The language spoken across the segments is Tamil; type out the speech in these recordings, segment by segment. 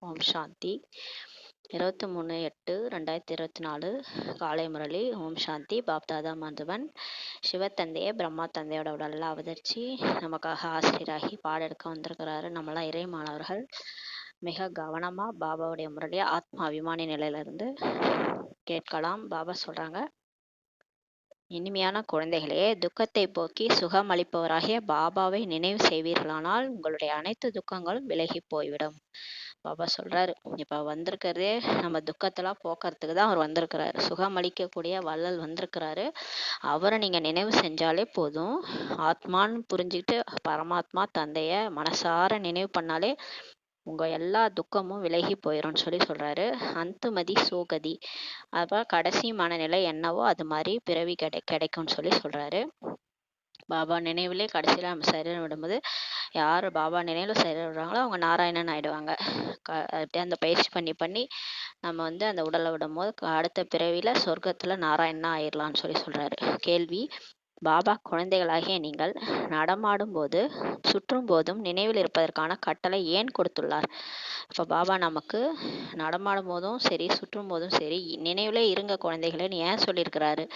ஓம் சாந்தி. 23/8/2024 காலை முரளி. ஓம் சாந்தி. பாப்தாதா மதுபன். சிவத்தந்தையே பிரம்மா தந்தையோட உடலில் அவதரிச்சு நமக்காக ஆசிரியராகி பாடம் எடுக்க வந்திருக்கிறாரு. நம்மளாம் இறை மாணவர்கள் மிக கவனமாக பாபாவுடைய முரளியை ஆத்மா அபிமானி நிலையிலிருந்து கேட்கலாம். பாபா சொல்கிறாங்க, இனிமையான குழந்தைகளே, துக்கத்தை போக்கி சுகம் அளிப்பவராகிய பாபாவை நினைவு செய்வீர்களானால் உங்களுடைய அனைத்து துக்கங்களும் விலகி போய்விடும். பாபா சொல்றாரு, இப்ப வந்திருக்கிறதே நம்ம துக்கத்தெல்லாம் போக்குறதுக்கு தான் அவர் வந்திருக்கிறாரு. சுகம் அளிக்கக்கூடிய வள்ளல் வந்திருக்கிறாரு. அவரை நீங்க நினைவு செஞ்சாலே போதும். ஆத்மான்னு புரிஞ்சுக்கிட்டு பரமாத்மா தந்தைய மனசார நினைவு பண்ணாலே உங்க எல்லா துக்கமும் விலகி போயிடும்னு சொல்றாரு. அந்துமதி சோகதி, அப்ப கடைசி மனநிலை என்னவோ அது மாதிரி பிறவி கிடைக்கும்னு சொல்றாரு. பாபா நினைவுலேயே கடைசியில் நம்ம சரீரம் விடும்போது யார் பாபா நினைவில் சரீரம் விடுறாங்களோ அவங்க நாராயணன் ஆயிடுவாங்க. அப்படியே அந்த பயிற்சி பண்ணி பண்ணி நம்ம அந்த உடலை விடும்போது அடுத்த பிறவியில் சொர்க்கத்தில் நாராயணனா ஆயிடலாம்னு சொல்றாரு. கேள்வி: பாபா குழந்தைகளாகிய நீங்கள் நடமாடும் போது சுற்றும் போதும் நினைவில் இருப்பதற்கான கட்டளை ஏன் கொடுத்துள்ளார்? இப்போ பாபா நமக்கு நடமாடும் போதும் சரி சுற்றும் போதும் சரி நினைவிலே இருங்க குழந்தைகளேன்னு ஏன் சொல்லியிருக்கிறாரு?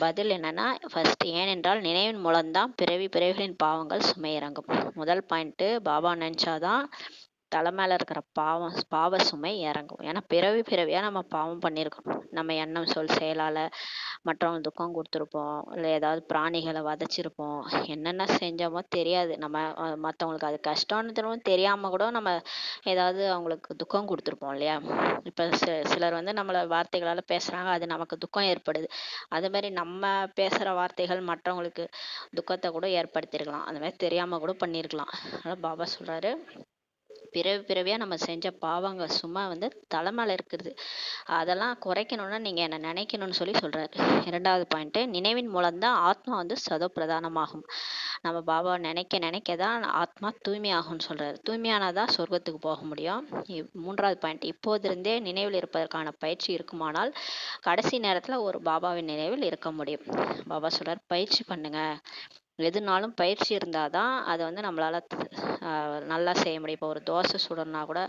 பதில் என்னன்னா, ஃபர்ஸ்ட் ஏனென்றால் நினைவின் மூலம்தான் பிறவிகளின் பாவங்கள் சுமை இறங்கும். முதல் பாயிண்ட்டு, பாபா நினச்சாதான் தலை மேலே இருக்கிற பாவ சுமை இறங்கும். ஏன்னா பிறவியாக நம்ம பாவம் பண்ணியிருக்கோம். நம்ம எண்ணம் சொல் செயலால் மற்றவங்க துக்கம் கொடுத்துருப்போம், இல்லை ஏதாவது பிராணிகளை வதைச்சிருப்போம், என்னென்ன செஞ்சோமோ தெரியாது. நம்ம மற்றவங்களுக்கு அது கஷ்டம்னு தெரியாமல் கூட நம்ம ஏதாவது அவங்களுக்கு துக்கம் கொடுத்துருப்போம் இல்லையா? இப்போ சிலர் நம்மளை வார்த்தைகளால் பேசுகிறாங்க, அது நமக்கு துக்கம் ஏற்படுது. அது மாதிரி நம்ம பேசுகிற வார்த்தைகள் மற்றவங்களுக்கு துக்கத்தை கூட ஏற்படுத்தியிருக்கலாம். அது மாதிரி தெரியாமல் கூட பண்ணியிருக்கலாம். அதனால் பாபா சொல்கிறாரு, பிறவியாக நம்ம செஞ்ச பாவங்க சும்மா தலைமையில் இருக்குது. அதெல்லாம் குறைக்கணும்னா நீங்கள் என்னை நினைக்கணும்னு சொல்கிறாரு. இரண்டாவது பாயிண்ட்டு, நினைவின் மூலம்தான் ஆத்மா சதோ பிரதானமாகும். நம்ம பாபா நினைக்க தான் ஆத்மா தூய்மையாகும்னு சொல்கிறாரு. தூய்மையானதான் சொர்க்கத்துக்கு போக முடியும். மூன்றாவது பாயிண்ட், இப்போதிருந்தே நினைவில் இருப்பதற்கான பயிற்சி இருக்குமானால் கடைசி நேரத்தில் ஒரு பாபாவின் நினைவில் இருக்க முடியும். பாபா சொல்கிறார், பயிற்சி பண்ணுங்க. எதுனாலும் பயிற்சி இருந்தால் தான் அதை நம்மளால் நல்லா செய்ய முடியும். இப்போ ஒரு தோசை சுடணுன்னா கூட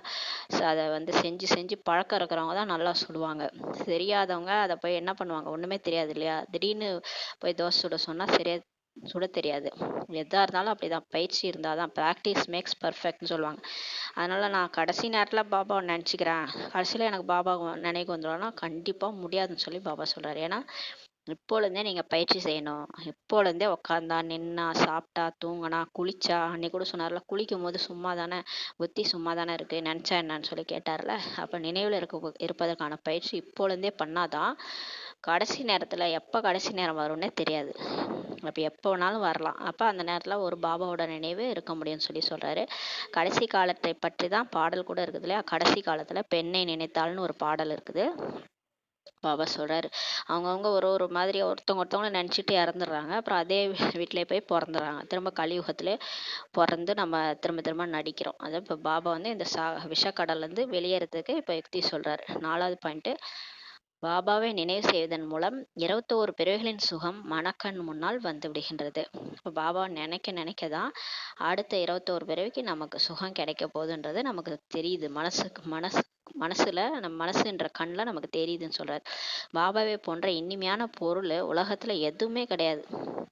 அதை செஞ்சு செஞ்சு பழக்கம் இருக்கிறவங்க தான் நல்லா சுடுவாங்க. தெரியாதவங்க அதை போய் என்ன பண்ணுவாங்க, ஒன்றுமே தெரியாது இல்லையா? திடீர்னு போய் தோசை சுட சொன்னால் சரியாக சுட தெரியாது. எதாக இருந்தாலும் அப்படிதான், பயிற்சி இருந்தால் தான். ப்ராக்டிஸ் மேக்ஸ் பர்ஃபெக்ட்னு சொல்லுவாங்க. அதனால் நான் கடைசி நேரத்தில் பாபாவை நினச்சிக்கிறேன், கடைசியில் எனக்கு பாபா நினைக்கு வந்துடும்னா கண்டிப்பாக முடியாதுன்னு பாபா சொல்கிறார். ஏன்னா இப்போலேருந்தே நீங்கள் பயிற்சி செய்யணும். இப்போலேருந்தே உக்காந்தா நின்னா சாப்பிட்டா தூங்கினா குளிச்சா, அன்னைக்கு கூட சொன்னார்ல, குளிக்கும் போது சும்மா தானே புத்தி சும்மா தானே இருக்குது, நினச்சா என்னன்னு கேட்டார்ல. அப்போ நினைவில் இருப்பதற்கான பயிற்சி இப்போலேருந்தே பண்ணாதான் கடைசி நேரத்தில் எப்போ கடைசி நேரம் வரும்னே தெரியாது. அப்போ எப்போ வேணாலும் வரலாம். அப்போ அந்த நேரத்தில் ஒரு பாபாவோட நினைவு இருக்க முடியும்னு சொல்கிறாரு. கடைசி காலத்தை பற்றி தான் பாடல் கூட இருக்குது இல்லையா? கடைசி காலத்தில் பெண்ணை நினைத்தாள்னு ஒரு பாடல் இருக்குது. பாபா சொல்கிறாரு, அவங்கவுங்க ஒரு மாதிரி ஒருத்தவங்கள நினச்சிட்டு இறந்துடுறாங்க. அப்புறம் அதே வீட்டிலே போய் பிறந்துடுறாங்க. திரும்ப கலியுகத்திலே பிறந்து நம்ம திரும்ப நடிக்கிறோம். அதாவது இப்போ பாபா இந்த விஷக்கடல்லேருந்து வெளியேறதுக்கு இப்போ யுக்தி சொல்கிறாரு. நாலாவது பாயிண்ட்டு, பாபாவை நினைவு செய்வதன் மூலம் 21 பிறவிகளின் சுகம் மனக்கண் முன்னால் வந்து விடுகின்றது. இப்போ பாபா நினைக்க தான் அடுத்த 21 பிறவிக்கு நமக்கு சுகம் கிடைக்க போகுதுன்றது நமக்கு தெரியுது. மனசுல நம்ம மனசுன்ற கண்ணில் நமக்கு தெரியுதுன்னு சொல்றாரு. பாபாவை போன்ற இனிமையான பொருள் உலகத்துல எதுவுமே கிடையாது.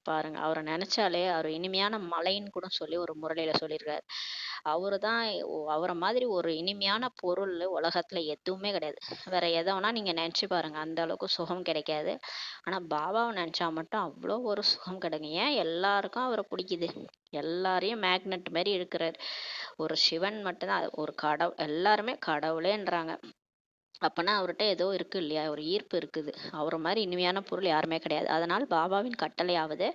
பாருங்க, அவரை நினைச்சாலே அவர் இனிமையான மலைன்னு கூட சொல்லி ஒரு முரளியில சொல்லியிருக்காரு. அவரை மாதிரி ஒரு இனிமையான பொருள் உலகத்துல எதுவுமே கிடையாது. வேற எதை வேணா நீங்க நினைச்சு பாருங்க, அந்த அளவுக்கு சுகம் கிடைக்காது. ஆனா பாபாவை நினைச்சா மட்டும் அவ்வளோ ஒரு சுகம் கிடைக்கும். ஏன் எல்லாருக்கும் அவரை பிடிக்குது? எல்லாரையும் மேக்னெட் மாதிரி இருக்கிறார். ஒரு சிவன் மட்டும்தான் ஒரு கடவுள், எல்லாருமே கடவுளேன்றாங்க. அப்பனா அவர்கிட்ட ஏதோ இருக்கு இல்லையா, ஒரு ஈர்ப்பு இருக்குது. அவரை மாதிரி இனிமையான பொருள் யாருமே கிடையாது. அதனால் பாபாவின் கட்டளையாவது,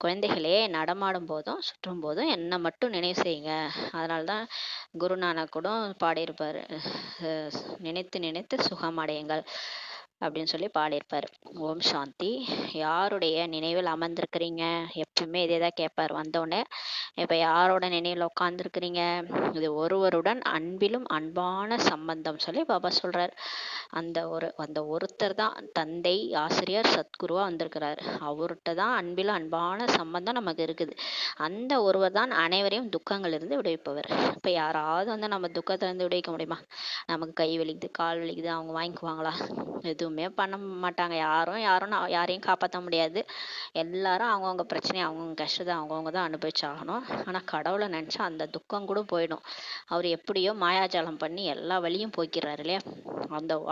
குழந்தைகளே நடமாடும் போதும் சுற்றும் போதும் என்னை மட்டும் நினைவு செய்யுங்க. அதனால்தான் குருநானக் கூட பாடியிருப்பாரு, நினைத்து நினைத்து சுகம் அடையுங்கள். அப்படின்னு சொல்லி பாடியிருப்பார். ஓம் சாந்தி. யாருடைய நினைவில் அமர்ந்திருக்கிறீங்க? எப்பவுமே இதே தான் கேட்பார் வந்தோடனே. இப்போ யாரோட நினைவில் உட்காந்துருக்கிறீங்க? இது ஒருவருடன் அன்பிலும் அன்பான சம்பந்தம் சொல்லி பாபா சொல்றார். அந்த ஒருத்தர் தான் தந்தை, ஆசிரியர், சத்குருவா வந்திருக்கிறார். அவர்கிட்ட தான் அன்பிலும் அன்பான சம்பந்தம் நமக்கு இருக்குது. அந்த ஒருவர் தான் அனைவரையும் துக்கங்களிலிருந்து விடுவிப்பவர். இப்போ யாராவது வந்து நம்ம துக்கத்திலிருந்து விடுவிக்க முடியுமா? நமக்கு கை வலிக்குது, கால் வலிக்குது, அவங்க வாங்கிக்குவாங்களா? எதுவுமே பண்ண மாட்டாங்க. யாரையும் காப்பாற்ற முடியாது. எல்லாரும் அவங்கவுங்க பிரச்சனையை, அவங்கவுங்க கஷ்டத்தை அவங்கவுங்க தான் அனுபவிச்சாகணும். ஆனால் கடவுளை நினச்சா அந்த துக்கம் கூட போயிடும். அவர் எப்படியோ மாயாஜாலம் பண்ணி எல்லா வலியும் போக்கிறாரு இல்லையா?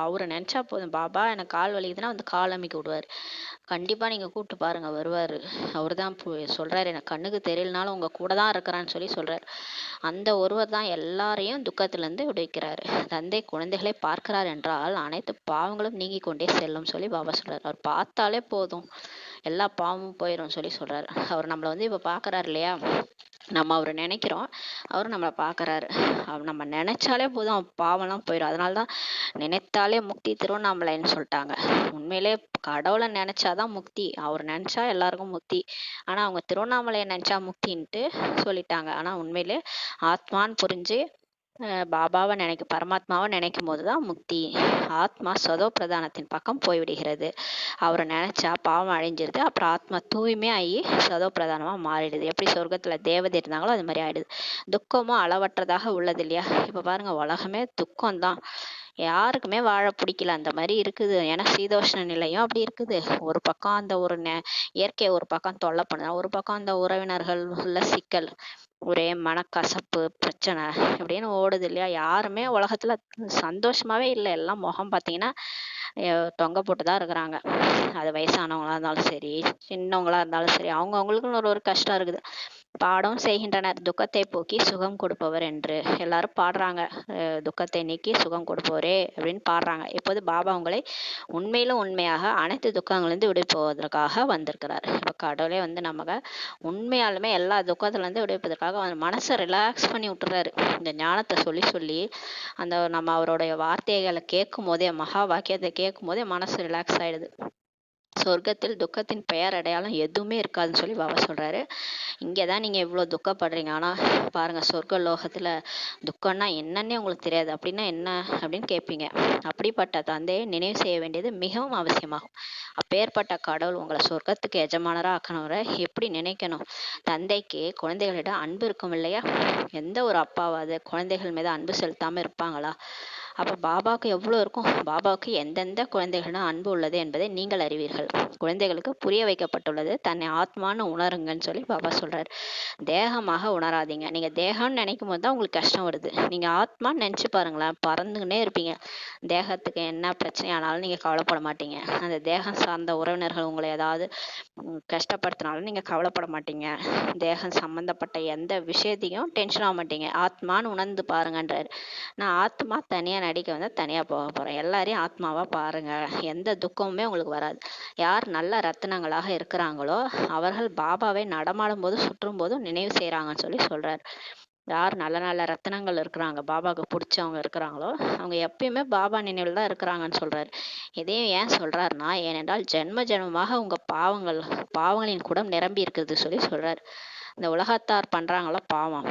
அவரை நினச்சா போதும். பாபா எனக்கு கால் வலிக்குதுன்னா வந்து கால் அமைக்க விடுவார். கண்டிப்பாக நீங்கள் கூப்பிட்டு பாருங்க, வருவார். அவர் தான் சொல்கிறார், எனக்கு கண்ணுக்கு தெரியலனாலும் உங்கள் கூட தான் இருக்கிறான்னு சொல்லி சொல்கிறார். அந்த ஒருவர் தான் எல்லாரையும் துக்கத்திலிருந்து விடுவிக்கிறார். தந்தை குழந்தைகளை பார்க்கிறார் என்றால் அனைத்து பாவங்களும் நீங்கி கொண்டே செல்லும் சொல்லி பாபா சொல்கிறார். அவர் பார்த்தாலே போதும், எல்லா பாவமும் போயிடும் சொல்லி சொல்கிறார். அவர் நம்மளை வந்து இப்போ பார்க்குறாரு இல்லையா? நம்ம அவரை நினைக்கிறோம், அவர் நம்மளை பார்க்குறாரு. நம்ம நினைச்சாலே போதும், பாவம்லாம் போயிடும். அதனால தான் நினைத்தாலே முக்தி திருவண்ணாமலைன்னு சொல்லிட்டாங்க. உண்மையிலே கடவுளை நினைச்சாதான் முக்தி. அவர் நினைச்சா எல்லாருக்கும் முக்தி. ஆனா அவங்க திருவண்ணாமலையை நினைச்சா முக்தின்ட்டு சொல்லிட்டாங்க. ஆனா உண்மையிலே ஆத்மான்னு புரிஞ்சு பாபாவை பரமாத்மாவை நினைக்கும் போதுதான் முக்தி. ஆத்மா சதோ பிரதானத்தின் பக்கம் போய்விடுகிறது. அவரை நினைச்சா பாவம் அழிஞ்சிருது. அப்புறம் ஆத்மா தூய்மை ஆகி சதோ பிரதானமா மாறிடுது. எப்படி சொர்க்கத்துல தேவதை இருந்தாங்களோ அது மாதிரி ஆயிடுது. துக்கமும் அளவற்றதாக உள்ளது இல்லையா? இப்ப பாருங்க, உலகமே துக்கம்தான். யாருக்குமே வாழ பிடிக்கல, அந்த மாதிரி இருக்குது. ஏன்னா சீதோஷ்ண நிலையும் அப்படி இருக்குது. ஒரு பக்கம் அந்த இயற்கை ஒரு பக்கம் தொல்லை பண்ணுது, ஒரு பக்கம் அந்த உறவினர்கள் உள்ள சிக்கல், ஒரே மனக்கசப்பு பிரச்சனை அப்படின்னு ஓடுது இல்லையா? யாருமே உலகத்துல சந்தோஷமாவே இல்லை. எல்லாம் முகம் பார்த்தீங்கன்னா தொங்க போட்டுதான் இருக்கிறாங்க. அது வயசானவங்களா இருந்தாலும் சரி, சின்னவங்களா இருந்தாலும் சரி, அவங்களுக்குன்னு ஒரு கஷ்டம் இருக்குது. பாடம் செய்கின்றனர், துக்கத்தை போக்கி சுகம் கொடுப்பவர் என்று எல்லாரும் பாடுறாங்க. துக்கத்தை நீக்கி சுகம் கொடுப்பவரே அப்படின்னு பாடுறாங்க. இப்போது பாபா உங்களை உண்மையிலும் உண்மையாக அனைத்து துக்கங்களிலிருந்து விடுவிப்பதற்காக வந்திருக்கிறார். இப்போ கடவுளே வந்து நமக்கு உண்மையாலுமே எல்லா துக்கத்திலிருந்து விடுவிப்பதற்காக மனசை ரிலாக்ஸ் பண்ணி விட்டுறாரு. இந்த ஞானத்தை சொல்லி சொல்லி நம்ம அவருடைய வார்த்தைகளை கேட்கும் போதே, மகா வாக்கியத்தை கேட்கும் போதே மனசு ரிலாக்ஸ் ஆயிடுது. சொர்க்கத்தில் துக்கத்தின் பெயர் அடையாளம் எதுவுமே இருக்காதுன்னு சொல்லி பாபா சொல்றாரு. இங்கேதான் நீங்க இவ்வளவு துக்கப்படுறீங்க. ஆனா பாருங்க, சொர்க்க லோகத்துல துக்கம்னா என்னன்னே உங்களுக்கு தெரியாது. அப்படின்னா என்ன அப்படின்னு கேட்பீங்க. அப்படிப்பட்ட தந்தையை நினைவு செய்ய வேண்டியது மிகவும் அவசியமாகும். அப்பேற்பட்ட கடவுள் உங்களை சொர்க்கத்துக்கு எஜமானரா ஆக்கணவரை எப்படி நினைக்கணும்? தந்தைக்கு குழந்தைகளிடம் அன்பு இருக்கும் இல்லையா? எந்த ஒரு அப்பாவாவது குழந்தைகள் மீது அன்பு செலுத்தாம இருப்பாங்களா? அப்ப பாபாவுக்கு எவ்வளவு இருக்கும்? பாபாவுக்கு எந்தெந்த குழந்தைகளிடம் அன்பு உள்ளது என்பதை நீங்கள் அறிவீர்கள். குழந்தைகளுக்கு புரிய வைக்கப்பட்டுள்ளது, தன்னை ஆத்மான்னு உணருங்கன்னு சொல்லி பாபா சொல்றாரு. தேகமாக உணராதீங்க. நீங்க தேகம்னு நினைக்கும் போது தான் உங்களுக்கு கஷ்டம் வருது. நீங்க ஆத்மான்னு நினைச்சு பாருங்களேன், பறந்துக்கினே இருப்பீங்க. தேகத்துக்கு என்ன பிரச்சனை ஆனாலும் நீங்க கவலைப்பட மாட்டீங்க. அந்த தேகம் சார்ந்த உறவினர்கள் உங்களை ஏதாவது கஷ்டப்படுத்தினாலும் நீங்க கவலைப்பட மாட்டீங்க. தேகம் சம்பந்தப்பட்ட எந்த விஷயத்தையும் டென்ஷன் ஆக மாட்டீங்க. ஆத்மான்னு உணர்ந்து பாருங்கன்றாரு. நான் ஆத்மா தனியா நடிக்க வந்து தனியா போக போறேன். எல்லாரையும் ஆத்மாவா பாருங்க, எந்த துக்கமுமே உங்களுக்கு வராது. யார் நல்ல ரத்தினங்களாக இருக்கிறாங்களோ அவர்கள் பாபாவை நடமாடும் போது சுற்றும் போதும் நினைவு செய்யறாங்கன்னு சொல்லி சொல்றாரு. யார் நல்ல நல்ல ரத்தினங்கள் இருக்கிறாங்க, பாபாவுக்கு பிடிச்சவங்க இருக்கிறாங்களோ அவங்க எப்பயுமே பாபா நினைவில் தான் இருக்கிறாங்கன்னு சொல்றாரு. இதையும் ஏன் சொல்றாருன்னா, ஏனென்றால் ஜென்ம ஜென்மமாக உங்க பாவங்களின் குடம் நிரம்பி இருக்குது சொல்லி சொல்றாரு. இந்த உலகத்தார் பண்றாங்களா பாவம்,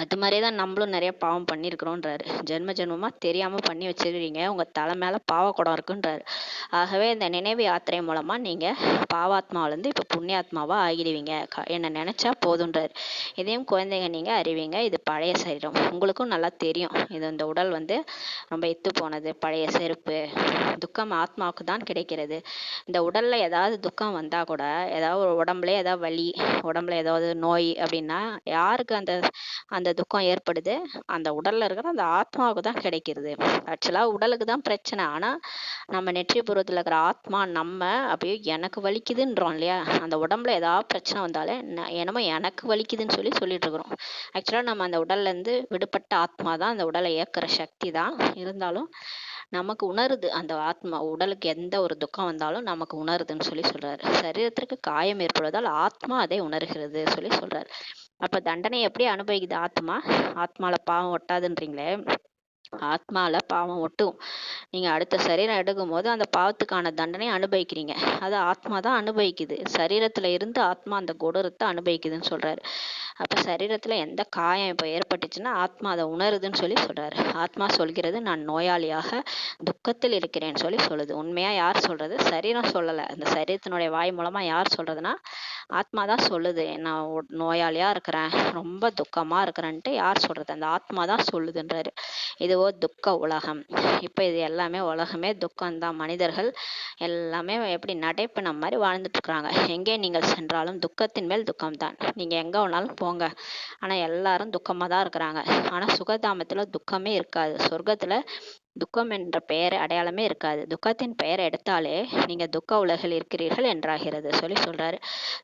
அது மாதிரிதான் நம்மளும் நிறைய பாவம் பண்ணியிருக்கிறோன்றாரு. ஜென்ம ஜென்மமா தெரியாம பண்ணி வச்சிருக்கீங்க, உங்க தலை மேல பாவக்குடம் இருக்குன்றாரு. ஆகவே இந்த நினைவு யாத்திரை மூலமா நீங்க பாவாத்மாவிலிருந்து இப்ப புண்ணியாத்மாவா ஆகிடுவீங்க. என்ன நினைச்சா போதுன்றாரு. இதையும் குழந்தைங்க நீங்க அறிவீங்க. இது பழைய சரீரம், உங்களுக்கும் நல்லா தெரியும். இது இந்த உடல் வந்து ரொம்ப எத்து போனது, பழைய செருப்பு. துக்கம் ஆத்மாவுக்கு தான் கிடைக்கிறது. இந்த உடல்ல ஏதாவது துக்கம் வந்தா கூட, ஏதாவது ஒரு உடம்புல ஏதாவது வலி, உடம்புல ஏதாவது நோய் அப்படின்னா யாருக்கு அந்த அந்த துக்கம் ஏற்படுது? அந்த உடல்ல இருக்கிற அந்த ஆத்மாவுக்கு தான் கிடைக்கிறது. ஆக்சுவலா உடலுக்கு தான் பிரச்சனை. ஆனா நம்ம நெற்றிபுறத்துல இருக்கிற ஆத்மா நம்ம அப்படியே எனக்கு வலிக்குதுன்றோம் இல்லையா? அந்த உடம்புல ஏதாவது பிரச்சனை வந்தாலே என்னமோ எனக்கு வலிக்குதுன்னு சொல்லிட்டு இருக்கிறோம். ஆக்சுவலா நம்ம அந்த உடல்ல இருந்து விடுபட்ட ஆத்மா தான், அந்த உடலை இயக்குற சக்தி தான். இருந்தாலும் நமக்கு உணருது. அந்த ஆத்மா உடலுக்கு எந்த ஒரு துக்கம் வந்தாலும் நமக்கு உணருதுன்னு சொல்லி சொல்றாரு. சரீரத்திற்கு காயம் ஏற்படுவதால் ஆத்மா அதை உணர்கிறது சொல்லி சொல்றாரு. அப்ப தண்டனை எப்படி அனுபவிக்குது ஆத்மா? ஆத்மால பாவம் ஒட்டாதுன்றீங்களே, ஆத்மாவில் பாவம் ஒட்டும். நீங்கள் அடுத்த சரீரம் எடுக்கும்போது அந்த பாவத்துக்கான தண்டனை அனுபவிக்கிறீங்க. அது ஆத்மா தான் அனுபவிக்குது. சரீரத்தில் இருந்து ஆத்மா அந்த கொடூரத்தை அனுபவிக்குதுன்னு சொல்கிறாரு. அப்போ சரீரத்தில் எந்த காயம் இப்போ ஏற்பட்டுச்சுன்னா ஆத்மா அதை உணருதுன்னு சொல்லி சொல்கிறாரு. ஆத்மா சொல்கிறது நான் நோயாளியாக துக்கத்தில் இருக்கிறேன்னு சொல்லி சொல்லுது. உண்மையாக யார் சொல்கிறது? சரீரம் சொல்லலை. அந்த சரீரத்தினுடைய வாய் மூலமாக யார் சொல்கிறதுனா ஆத்மா தான் சொல்லுது. நான் நோயாளியாக இருக்கிறேன், ரொம்ப துக்கமாக இருக்கிறேன்ட்டு யார் சொல்கிறது? அந்த ஆத்மா தான் சொல்லுதுன்றாரு. இதுவோ துக்க உலகம். இப்போ இது எல்லாமே உலகமே துக்கம்தான். மனிதர்கள் எல்லாமே எப்படி நடைப்பணம் மாதிரி வாழ்ந்துட்டு இருக்கிறாங்க. எங்கே நீங்கள் சென்றாலும் துக்கத்தின் மேல் துக்கம்தான். நீங்கள் எங்கே வேணாலும் போங்க, ஆனால் எல்லாரும் துக்கமாக தான் இருக்கிறாங்க. ஆனால் சுகதாமத்தில் துக்கமே இருக்காது. சொர்க்கத்தில் துக்கம் என்ற பெயர் அடையாளமே இருக்காது. துக்கத்தின் பெயர் எடுத்தாலே நீங்கள் துக்க உலகில் இருக்கிறீர்கள் என்றாகிறது சொல்லி சொல்கிறாரு.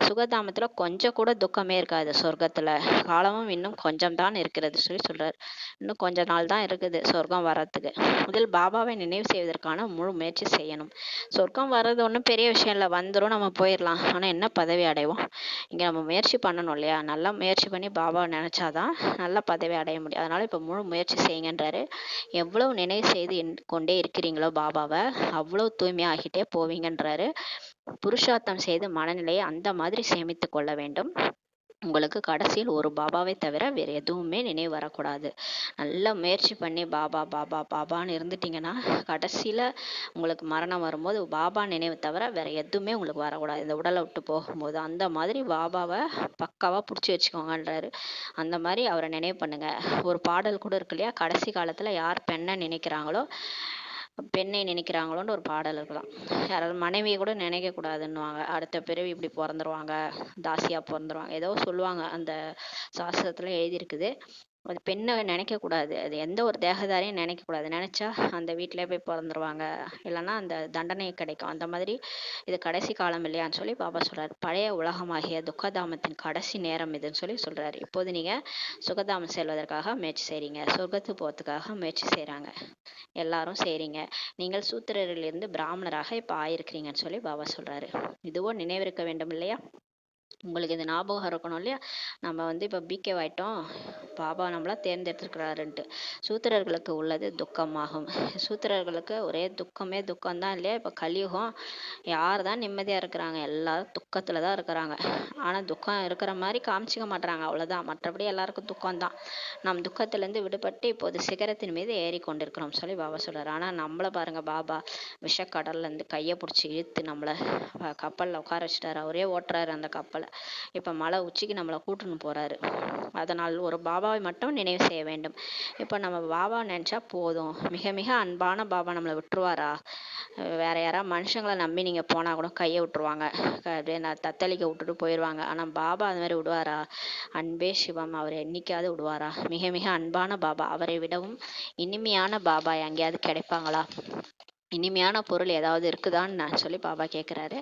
சுகதாமத்தில் கொஞ்சம் கூட துக்கமே இருக்காது. சொர்க்கத்தில் காலமும் இன்னும் கொஞ்சம் தான் இருக்கிறது சொல்லி சொல்கிறார். இன்னும் கொஞ்ச நாள் தான் இருக்குது சொர்க்கம் வர்றதுக்கு. முதல் பாபாவை நினைவு செய்வதற்கான முழு முயற்சி செய்யணும். சொர்க்கம் வர்றது ஒன்றும் பெரிய விஷயம் இல்லை, வந்துடும், நம்ம போயிடலாம். ஆனால் என்ன பதவி அடைவோம்? இங்கே நம்ம முயற்சி பண்ணணும் இல்லையா? நல்லா முயற்சி பண்ணி பாபாவை நினச்சாதான் நல்ல பதவி அடைய முடியும். அதனால் இப்போ முழு முயற்சி செய்யுங்கன்றாரு. எவ்வளவு நினைவு கொண்டே இருக்கிறீங்களோ பாபாவை அவ்வளவு தூய்மையாகிட்டே போவீங்கன்றாரு. புருஷார்த்தம் செய்து மனநிலையை அந்த மாதிரி சேமித்து கொள்ள வேண்டும். உங்களுக்கு கடைசியில் ஒரு பாபாவை தவிர வேறு எதுவுமே நினைவு வரக்கூடாது. நல்லா முயற்சி பண்ணி பாபா பாபா பாபான்னு இருந்துட்டிங்கன்னா கடைசியில் உங்களுக்கு மரணம் வரும்போது பாபா நினைவு தவிர வேறு எதுவுமே உங்களுக்கு வரக்கூடாது. இந்த உடலை விட்டு போகும்போது அந்த மாதிரி பாபாவை பக்காவாக பிடிச்சி வச்சுக்கோங்கன்றாரு. அந்த மாதிரி அவரை நினைவு பண்ணுங்க. ஒரு பாடல் கூட இருக்கு இல்லையா, கடைசி காலத்தில் யார் பெண்ணை நினைக்கிறாங்களோ பெண்ணை நினைக்கிறாங்களோன்னு ஒரு பாடல் இருக்கலாம். யாராவது மனைவியை கூட நினைக்கக்கூடாதுன்னுவாங்க. அடுத்த பிறவி இப்படி பிறந்துருவாங்க, தாசியாக பிறந்துருவாங்க, ஏதோ சொல்லுவாங்க. அந்த சாஸ்திரத்தில் எழுதியிருக்குது. அது பெண்ணை நினைக்கக்கூடாது. அது எந்த ஒரு தேகதாரையும் நினைக்கக்கூடாது. நினச்சா அந்த வீட்டிலே போய் பிறந்துருவாங்க, இல்லைன்னா அந்த தண்டனை கிடைக்கும். அந்த மாதிரி இது கடைசி காலம் இல்லையான்னு சொல்லி பாபா சொல்கிறார். பழைய உலகமாகிய துக்கதாமத்தின் கடைசி நேரம் இதுன்னு சொல்லி சொல்கிறார். இப்போது நீங்கள் சுகதாமம் செல்வதற்காக முயற்சி செய்கிறீங்க, சொர்க்கத்துக்கு போகிறதுக்காக முயற்சி செய்கிறாங்க, எல்லாரும் செய்கிறீங்க. நீங்கள் சூத்திரரிலிருந்து பிராமணராக இப்போ ஆயிருக்கிறீங்கன்னு சொல்லி பாபா சொல்கிறாரு. இதுவோ நினைவிருக்க வேண்டும் இல்லையா? உங்களுக்கு இது ஞாபகம் இருக்கணும் இல்லையா? நம்ம இப்போ பிகே ஆயிட்டோம், பாபா நம்மளா தேர்ந்தெடுத்துருக்கிறாருன்ட்டு. சூத்திரர்களுக்கு உள்ளது துக்கமாகும். சூத்திரர்களுக்கு ஒரே துக்கமே துக்கம்தான் இல்லையா? இப்போ கலியுகம் யார் தான் நிம்மதியாக இருக்கிறாங்க? எல்லாரும் துக்கத்தில் தான் இருக்கிறாங்க. ஆனால் துக்கம் இருக்கிற மாதிரி காமிச்சிக்க மாட்டுறாங்க, அவ்வளோதான். மற்றபடி எல்லாருக்கும் துக்கம்தான். நம் துக்கத்திலேருந்து விடுபட்டு இப்போது சிகரத்தின் மீது ஏறி கொண்டிருக்கிறோம் சொல்லி பாபா சொல்கிறார். ஆனால் நம்மளை பாருங்கள், பாபா விஷக்கடல்லேருந்து கையை பிடிச்சி இழுத்து நம்மளை கப்பலில் உட்கார வச்சுட்டாரு. அவரே ஓட்டுறாரு அந்த கப்பலை. இப்போ மலை உச்சிக்கு நம்மளை கூட்டுன்னு போகிறாரு. அதனால் ஒரு பாபாவை மட்டும் நினைவு செய்ய வேண்டும். இப்போ நம்ம பாபா நினச்சா போதும். மிக மிக அன்பான பாபா நம்மளை விட்டுருவாரா? வேற யாராவது மனுஷங்களை நம்பி நீங்கள் போனால் கூட கையை விட்டுருவாங்க, அப்படியே நான் தத்தளிக்க விட்டுட்டு போயிடுவாங்க. ஆனால் பாபா அது மாதிரி விடுவாரா? அன்பே சிவம், அவர் என்னைக்காவது விடுவாரா? மிக மிக அன்பான பாபா, அவரை விடவும் இனிமையான பாபா எங்கேயாவது கிடைப்பாங்களா? இனிமையான பொருள் ஏதாவது இருக்குதான்னு நான் சொல்லி பாபா கேட்குறாரு.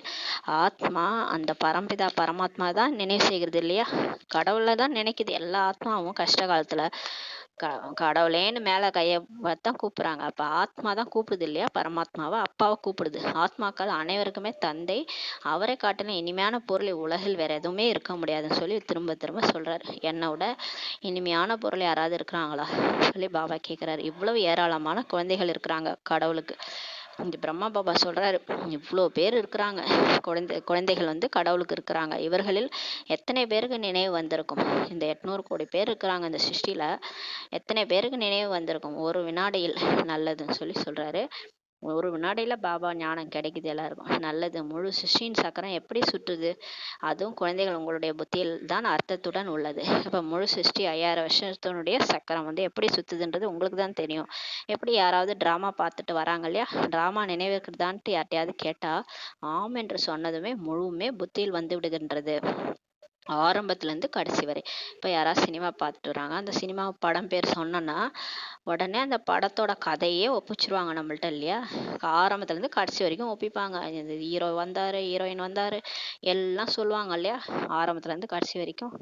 ஆத்மா அந்த பரம்பிதா பரமாத்மா தான் நினைவு செய்கிறது இல்லையா? கடவுளை தான் நினைக்குது. எல்லா ஆத்மாவும் கஷ்ட காலத்தில் கடவுளேன்னு மேலே கையை தான் கூப்பிட்றாங்க. அப்போ ஆத்மா தான் கூப்பிடுது இல்லையா? பரமாத்மாவை, அப்பாவை கூப்பிடுது. ஆத்மாக்கள் அனைவருக்குமே தந்தை. அவரை காட்டிலும் இனிமையான பொருள் உலகில் வேற எதுவுமே இருக்க முடியாதுன்னு சொல்லி திரும்ப திரும்ப சொல்றாரு. என்னை விட இனிமையான பொருள் யாராவது இருக்கிறாங்களா சொல்லி பாபா கேட்குறாரு. இவ்வளவு ஏராளமான குழந்தைகள் இருக்கிறாங்க கடவுளுக்கு. இந்த பிரம்மா பாபா சொல்றாரு, இவ்வளோ பேர் இருக்கிறாங்க, குழந்தைகள் கடவுளுக்கு இருக்கிறாங்க. இவர்களில் எத்தனை பேருக்கு நினைவு வந்திருக்கும்? இந்த 800 கோடி பேர் இருக்கிறாங்க இந்த சிருஷ்டியில, எத்தனை பேருக்கு நினைவு வந்திருக்கும் ஒரு வினாடியில்? நல்லதுன்னு சொல்லி சொல்றாரு. ஒரு வினாடியில பாபா ஞானம் கிடைக்குது எல்லாருக்கும். நல்லது. முழு சிருஷ்டியின் சக்கரம் எப்படி சுற்றுது? அதுவும் குழந்தைகள் உங்களுடைய புத்தியில் தான் அர்த்தத்துடன் உள்ளது. இப்போ முழு சிருஷ்டி 5000 வருஷத்தினுடைய சக்கரம் எப்படி சுத்துதுன்றது உங்களுக்கு தான் தெரியும். எப்படி யாராவது டிராமா பார்த்துட்டு வராங்க இல்லையா? டிராமா நினைவிருக்குதான்ட்டு யார்ட்டையாவது கேட்டா ஆம் என்று சொன்னதுமே முழுமே புத்தியில் வந்து விடுகின்றது, ஆரம்பத்துலேருந்து கடைசி வரை. இப்போ யாராவது சினிமா பார்த்துட்டு வராங்க, அந்த சினிமா படம் பேர் சொன்னோன்னா உடனே அந்த படத்தோட கதையே ஒப்பிச்சிருவாங்க நம்மள்ட்ட இல்லையா? ஆரம்பத்துலேருந்து கடைசி வரைக்கும் ஒப்பிப்பாங்க. இந்த ஹீரோ வந்தார், ஹீரோயின் வந்தார், எல்லாம் சொல்லுவாங்க இல்லையா? ஆரம்பத்துலேருந்து கடைசி வரைக்கும்.